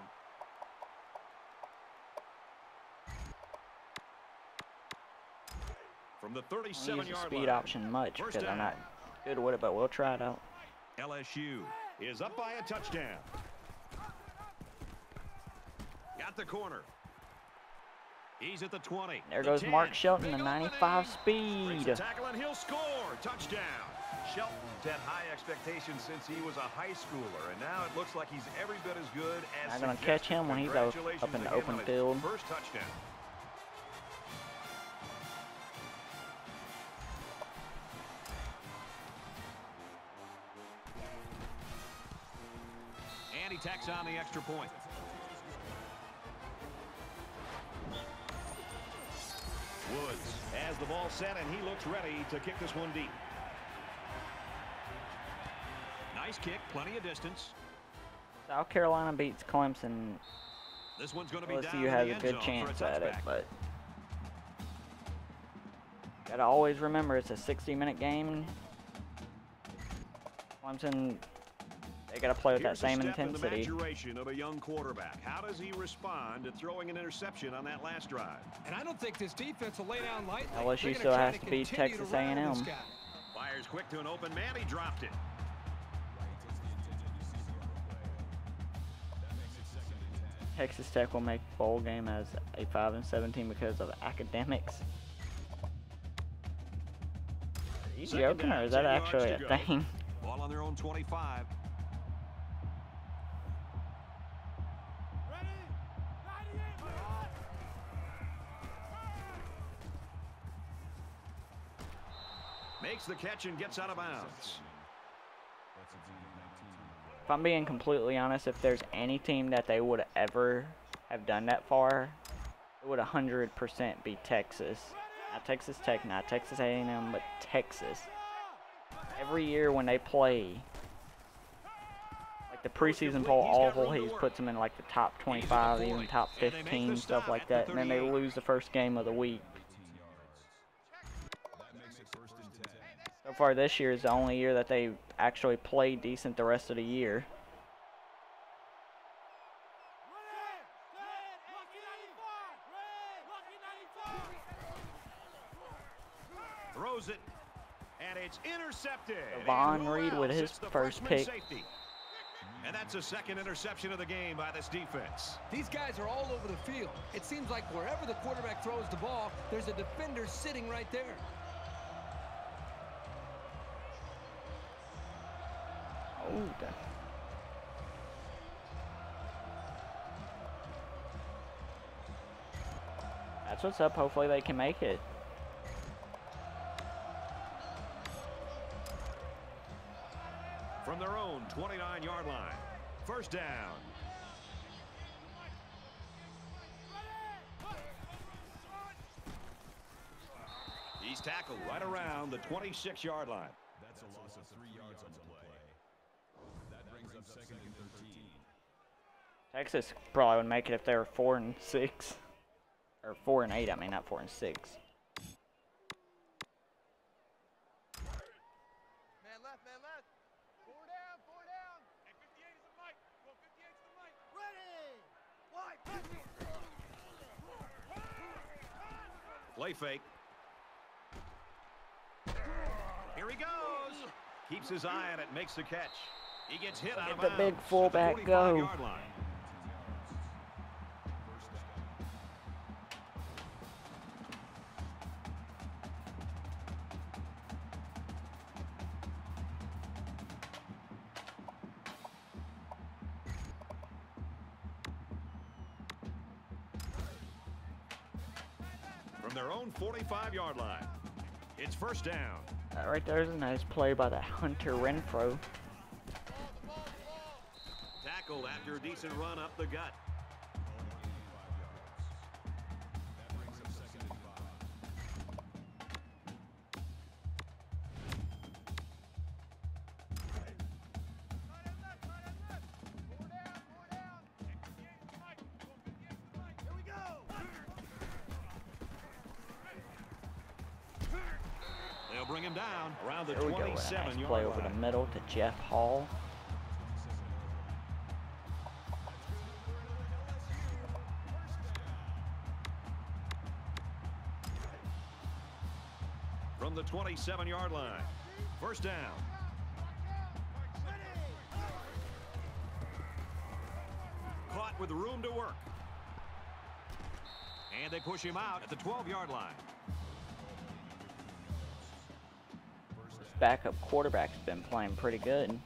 From the
I don't use the
37-yard
speed
line.
option much
First
because I'm
down.
not good with it, but we'll try it out.
LSU is up by a touchdown. Got the corner. He's at the 20.
There
the
goes
10.
Mark Shelton,
Big
the
opening.
95
Breaks
speed.
the tackle, and he'll score. Touchdown. Shelton's had high expectations since he was a high schooler, and now it looks like he's every bit as good as
Not gonna
suggested.
catch him when he's up in the
Congratulations
open
again on his
field.
First touchdown. And he tacks on the extra point. Woods has the ball set, and he looks ready to kick this one deep. Nice kick, plenty of distance.
South Carolina beats Clemson
This one's going to be
LSU
down
has
in the
a
end
good
zone
chance
for a
at it,
touchback.
but gotta always remember it's a 60-minute game. Clemson, they gotta play with that same intensity.
In the maturation of a young quarterback. How does he respond to throwing an interception on that last drive?
And I don't think this defense will lay down lightly.
LSU still has to beat Texas A&M.
Fires quick to an open man. He dropped it.
Texas Tech will make bowl game as a 5-17 because of academics. Are you joking, or is that actually a thing?
Ball on their own 25. Makes the catch and gets out of bounds.
If I'm being completely honest, if there's any team that they would ever have done that far, it would 100% be Texas. Not Texas Tech, not Texas A&M, but Texas. Every year when they play, like the preseason poll, always puts them in like the top 25, even top 15, stuff like that, and then they lose the first game of the week. So far this year is the only year that they actually played decent the rest of the year.
Throws it, and it's intercepted.
Devon Reed with his first pick.
Safety. And that's a second interception of the game by this defense.
These guys are all over the field. It seems like wherever the quarterback throws the ball, there's a defender sitting right there.
Oh, that's what's up. Hopefully they can make it.
From their own 29-yard line. First down. He's tackled right around the 26-yard line.
That's a loss of 3 yards on the play. That brings up second and 13.
Texas probably would make it if they were 4-6, or 4-8. I mean, not 4-6.
Man left, man left. Four down, four down. Hey, 58 is the mic. Well, 58 is the mic. Ready. Wide.
Play fake. Here he goes. Keeps his eye on it, makes the catch. He gets hit out of bounds.
The big fullback go.
45-yard line. From their own 45-yard line. It's first down.
That right there is a nice play by that Hunter Renfro.
Tackled after a decent run up the gut.
That brings up second and 5.
They'll bring him down around the
There we go. A nice
27-yard
play over the
line.
middle to Jeff Hall.
From the 27-yard line. First down. Caught with room to work. And they push him out at the 12-yard line.
This backup quarterback's been playing pretty good.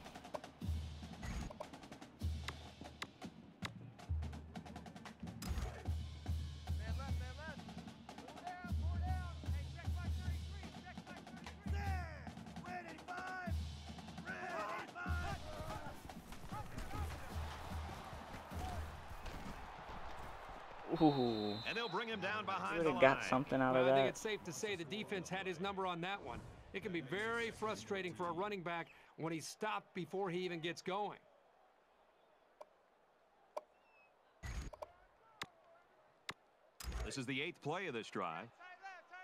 Ooh,
And they'll bring him down behind
would
the
have
line.
got something out
Well,
of
I think
that.
it's safe to say the defense had his number on that one. It can be very frustrating for a running back when he's stopped before he even gets going.
This is the 8th play of this drive.
Tight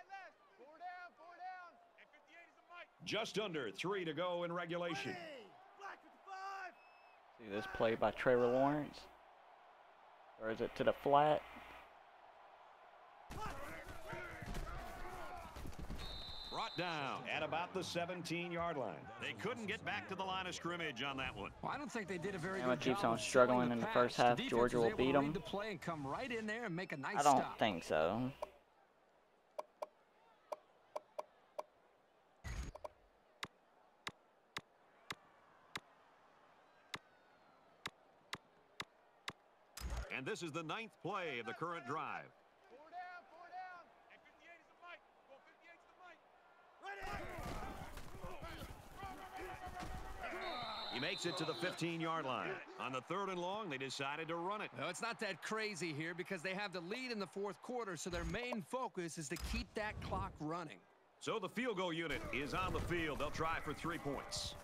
left. Four down. And 58 is a mic.
Just under 3 to go in regulation.
Black 55.
See this play by Trevor Lawrence? Or is it to the flat?
Brought down at about the 17-yard line. They couldn't get back to the line of scrimmage on that one.
Well, I don't think they did a very
Bama
good
keeps
job
on
of
struggling
selling
in the
pass.
first half.
defense
Georgia
was
will
able
beat
to read
'em.
the play and come right in there and make a nice
I don't
stop.
think so.
And this is the 9th play of the current drive.
Four down. And 58 is a mic. Go 58 is the mic.
He makes it to the 15-yard line. On the 3rd and long, they decided to run it.
No, it's not that crazy here because they have the lead in the 4th quarter, so their main focus is to keep that clock running.
So the field goal unit is on the field. They'll try for 3 points.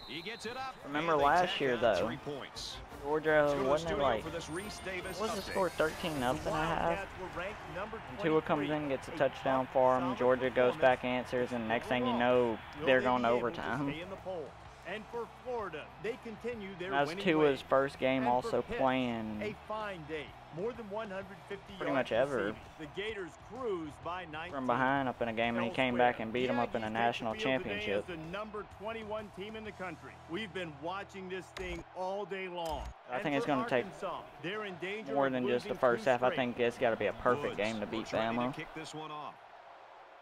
He gets it up.
Remember
and they
last
tack
year,
on
though.
3 points.
Georgia,
Let's go to the
wasn't it
studio
like,
for this Reese Davis
what was the
update.
score, 13 nothing at half?
Wildcats were ranked number
And Tua comes
23.
in, gets a
A
touchdown
tough,
for him.
solid
Georgia goes
performance.
back, answers, and next thing you know,
Will
they're
they
going to
be able to
overtime.
stay in the poll? And for Florida, they continue their
That was
winning
Tua's
ways.
first game
And for
also
Pitt,
playing.
A fine day. More than 150
Pretty
yards
much ever.
receiving. The Gators cruise by 19.
From behind up in a game, and he came back and beat him up in a national championship.
The number 21 team in the country. We've been watching this thing all day long.
I think
And
it's
for
going to take
Arkansas, they're in danger
more
of
than just the
losing
first
2
half. I
straight.
think it's got to be a perfect
Woods
game to beat
looks ready
Bama.
to kick this one off.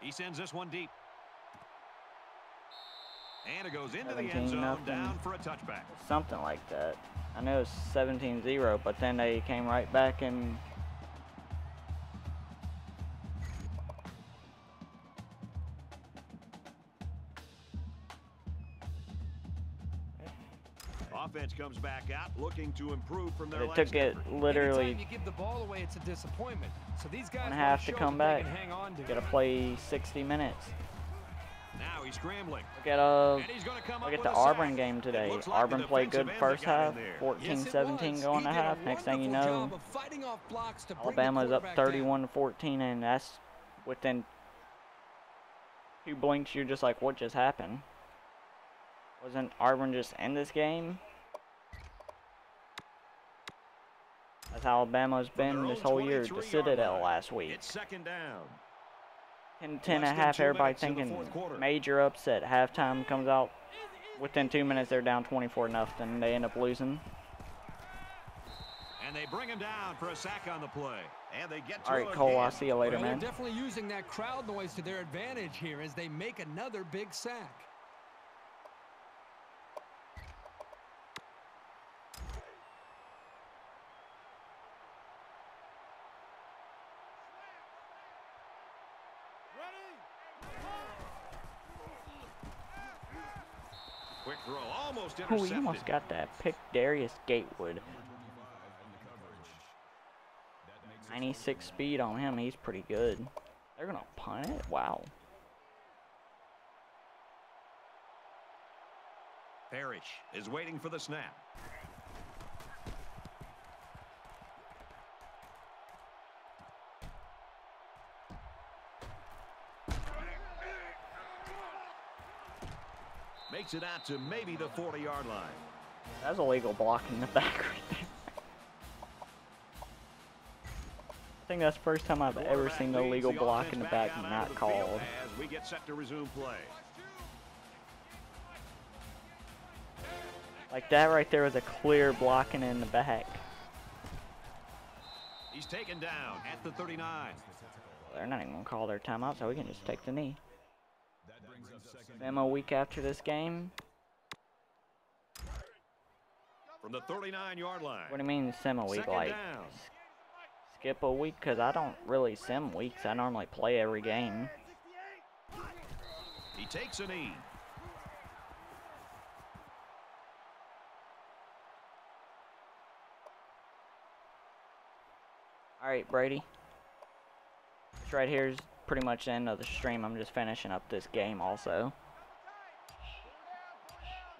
He sends this one deep. And it goes into the end
17-0.
zone, down for a touchback.
Something like that. I know it's 17-0, but then they came right back and
Offense comes back out, looking to improve from their
it
last
took it
effort.
literally
Anytime you give the ball away, it's a disappointment. So these guys
and a
wanna
half to
show
come
that they
back.
can hang on to
Got to
it.
play 60 minutes.
Now he's scrambling.
Look at
And he's gonna come
look
up
at
with
the
a sack.
Auburn game today.
It looks like
Auburn
the
played good
defensive end
first
that got
half,
in there.
14-17 going to half. Next thing you know, Alabama's up 31-14, and that's within 2 blinks. You're just like, what just happened? Wasn't Auburn just in this game? That's how Alabama's
From their
been
own
this whole year. The
23-yard
Citadel
line.
last week.
It's 2nd down.
10 and a half,
2
everybody
minutes in the
thinking
4th quarter.
major upset. Halftime comes out. Within 2 minutes, they're down 24-0. They end up losing.
And they bring him down for a sack on the play. And they get to
All right,
him
Cole,
again.
I'll see you later,
Well,
man.
they're definitely using that crowd noise to their advantage here as they make another big sack.
Quick throw, almost
Oh,
intercepted.
he almost got that pick. Darius Gatewood. 96 speed on him. He's pretty good. They're going to punt it? Wow.
Parrish is waiting for the snap. Makes it out to maybe the 40-yard line.
That was a legal block in the back right there. I think that's the first time I've ever seen the legal block in the back not called.
As we get set to resume play.
Like that right there was a clear blocking in the back.
He's taken down at the 39.
They're not even going to call their timeout, so we can just take the knee. Them a week after this game.
From the 39-yard line.
What do you mean sim a week?
Second
Like
down.
skip a week? Because I don't really sim weeks. I normally play every game.
He takes a knee.
Alright, Brady. This right here is pretty much the end of the stream. I'm just finishing up this game also.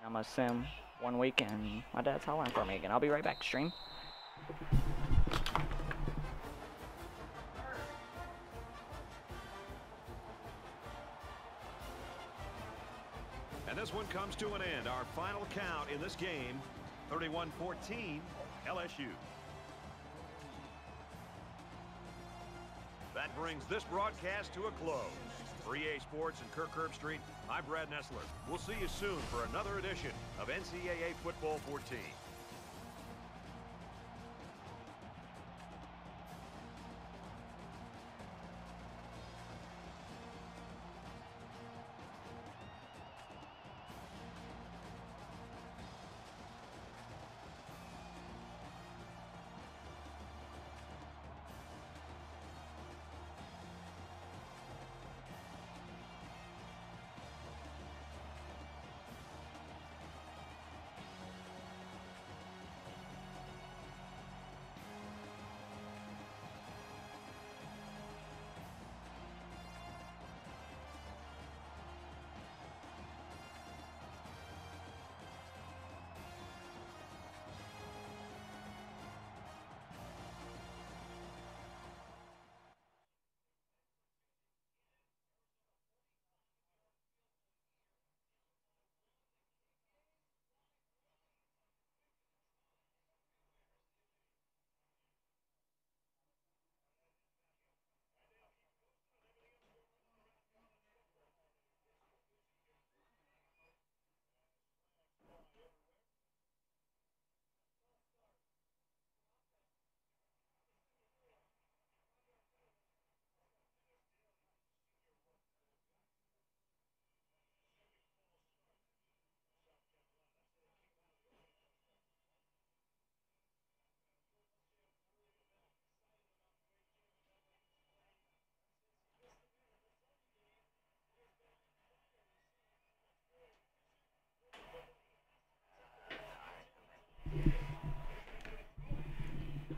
I'm going to sim 1 week and my dad's hollering for me again. I'll be right back, stream.
this one comes to an end. Our final count in this game, 31-14, LSU. That brings this broadcast to a close. For EA Sports and Kirk Herbstreit, I'm Brad Nessler. We'll see you soon for another edition of NCAA Football 14.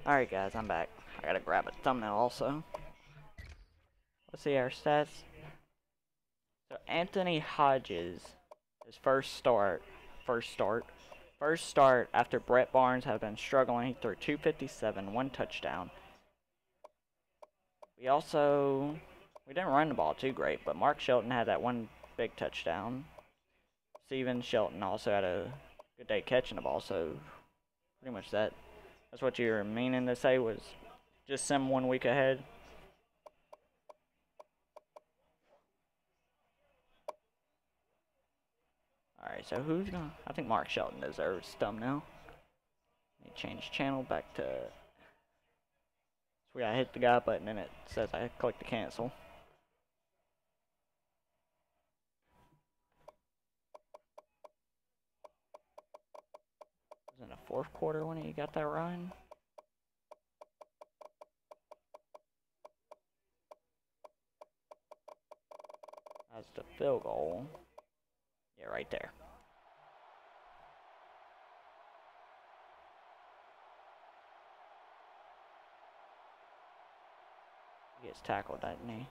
Alright guys, I'm back. I gotta grab a thumbnail also. Let's see our stats. So Anthony Hodges, his first start after Brett Barnes had been struggling. He threw 257, 1 touchdown. We didn't run the ball too great, but Mark Shelton had that 1 big touchdown. Steven Shelton also had a good day catching the ball, so pretty much that's what you were meaning to say, was just some 1 week ahead. Alright, so who's gonna... I think Mark Shelton deserves thumbnail. Let me change channel back to... So I hit the guy button and it says I clicked to cancel. Was it in the 4th quarter when he got that run? That's the field goal. Yeah, right there. He gets tackled, doesn't he?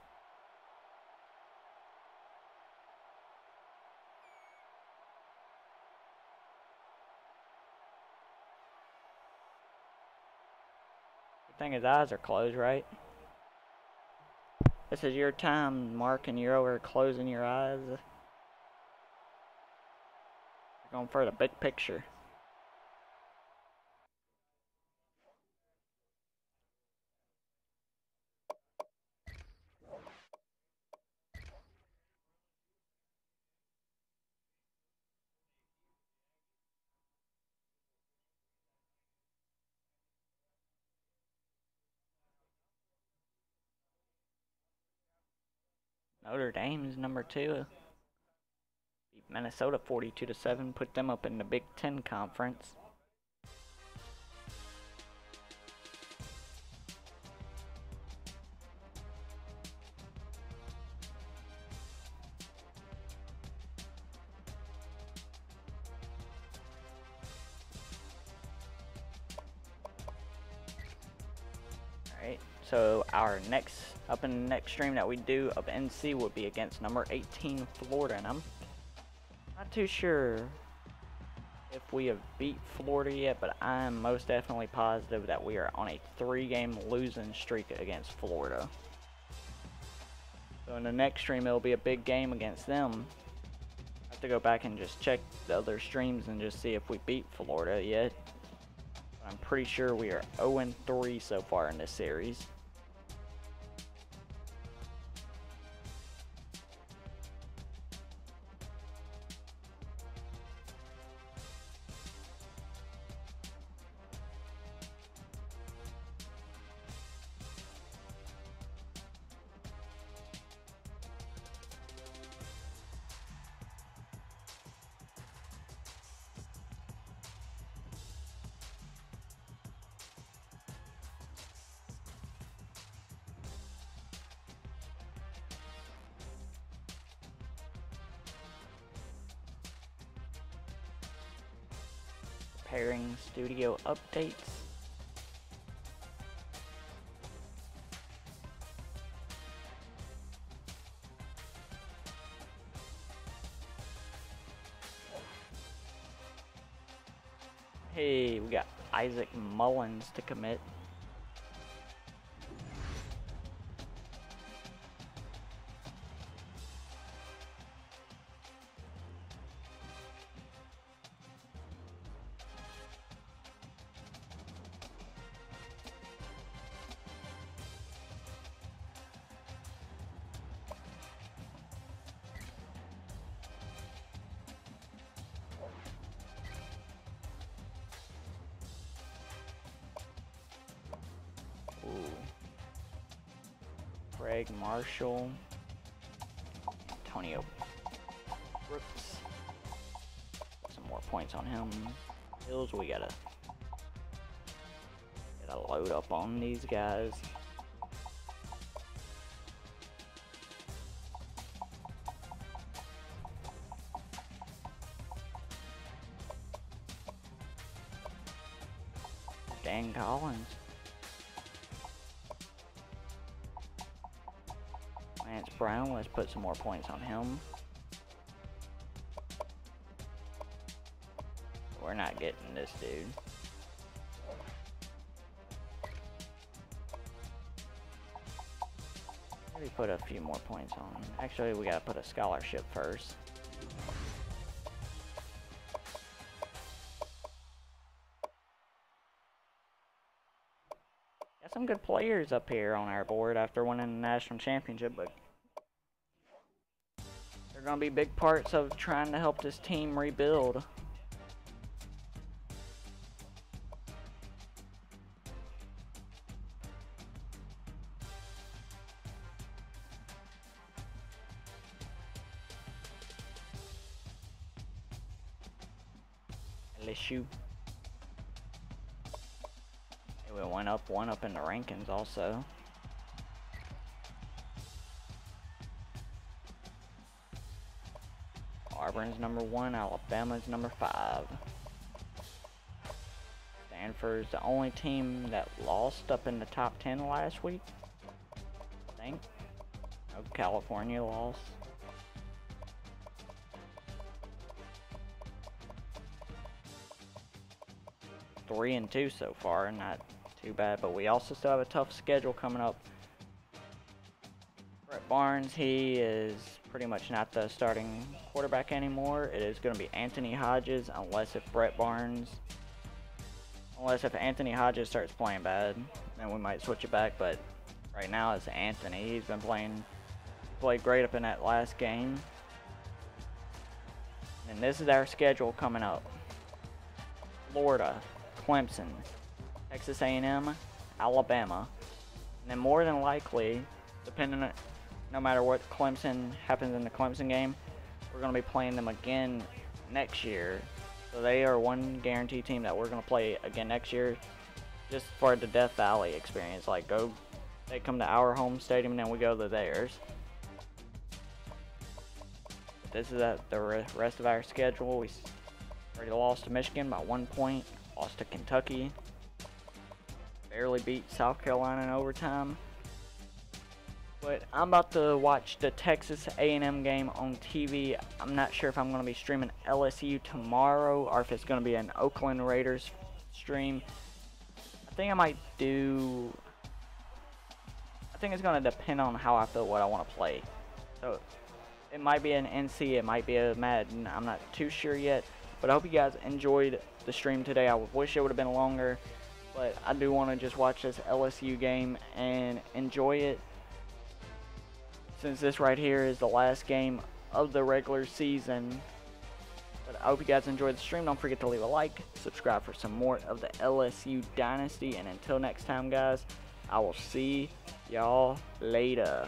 Good thing his eyes are closed, right? This is your time, Mark, and you're over closing your eyes. You're going for the big picture. Notre Dame's number 2. Beat Minnesota 42-7, put them up in the Big Ten Conference. Alright, so our next stream that we do of NC will be against number 18 Florida, and I'm not too sure if we have beat Florida yet, but I'm most definitely positive that we are on a 3-game losing streak against Florida. So in the next stream it'll be a big game against them. I have to go back and just check the other streams and just see if we beat Florida yet. But I'm pretty sure we are 0-3 so far in this series. Preparing studio updates. Hey, we got Isaac Mullins to commit. Greg Marshall, Antonio Brooks, some more points on him. Hills, we gotta load up on these guys. Dan Collins. Lance Brown, let's put some more points on him. We're not getting this dude. Maybe put a few more points on. Actually, we gotta put a scholarship first. Got some good players up here on our board after winning the national championship, but they're gonna be big parts of trying to help this team rebuild. LSU. We went up one up in the rankings also. Auburn's number 1, Alabama's number 5. Stanford's the only team that lost up in the top 10 last week, I think. No, California lost. Three and 2 so far, not too bad, but we also still have a tough schedule coming up. Brett Barnes, he is pretty much not the starting quarterback anymore. It is going to be Anthony Hodges, unless if Anthony Hodges starts playing bad, then we might switch it back, but right now it's Anthony. He's been played great up in that last game. And this is our schedule coming up. Florida, Clemson, Texas A&M, Alabama, and then more than likely, depending on, no matter what Clemson happens in the Clemson game, we're going to be playing them again next year. So they are one guaranteed team that we're going to play again next year, just for the Death Valley experience. Like, they come to our home stadium and then we go to theirs. But this is the rest of our schedule. We already lost to Michigan by 1 point, lost to Kentucky, barely beat South Carolina in overtime. But I'm about to watch the Texas A&M game on TV. I'm not sure if I'm going to be streaming LSU tomorrow or if it's going to be an Oakland Raiders stream. I think it's going to depend on how I feel what I want to play. So It might be an NC, it might be a Madden. I'm not too sure yet. But I hope you guys enjoyed the stream today. I wish it would have been longer. But I do want to just watch this LSU game and enjoy it. Since this right here is the last game of the regular season. But I hope you guys enjoyed the stream. Don't forget to leave a like, subscribe for some more of the LSU Dynasty. And until next time, guys, I will see y'all later.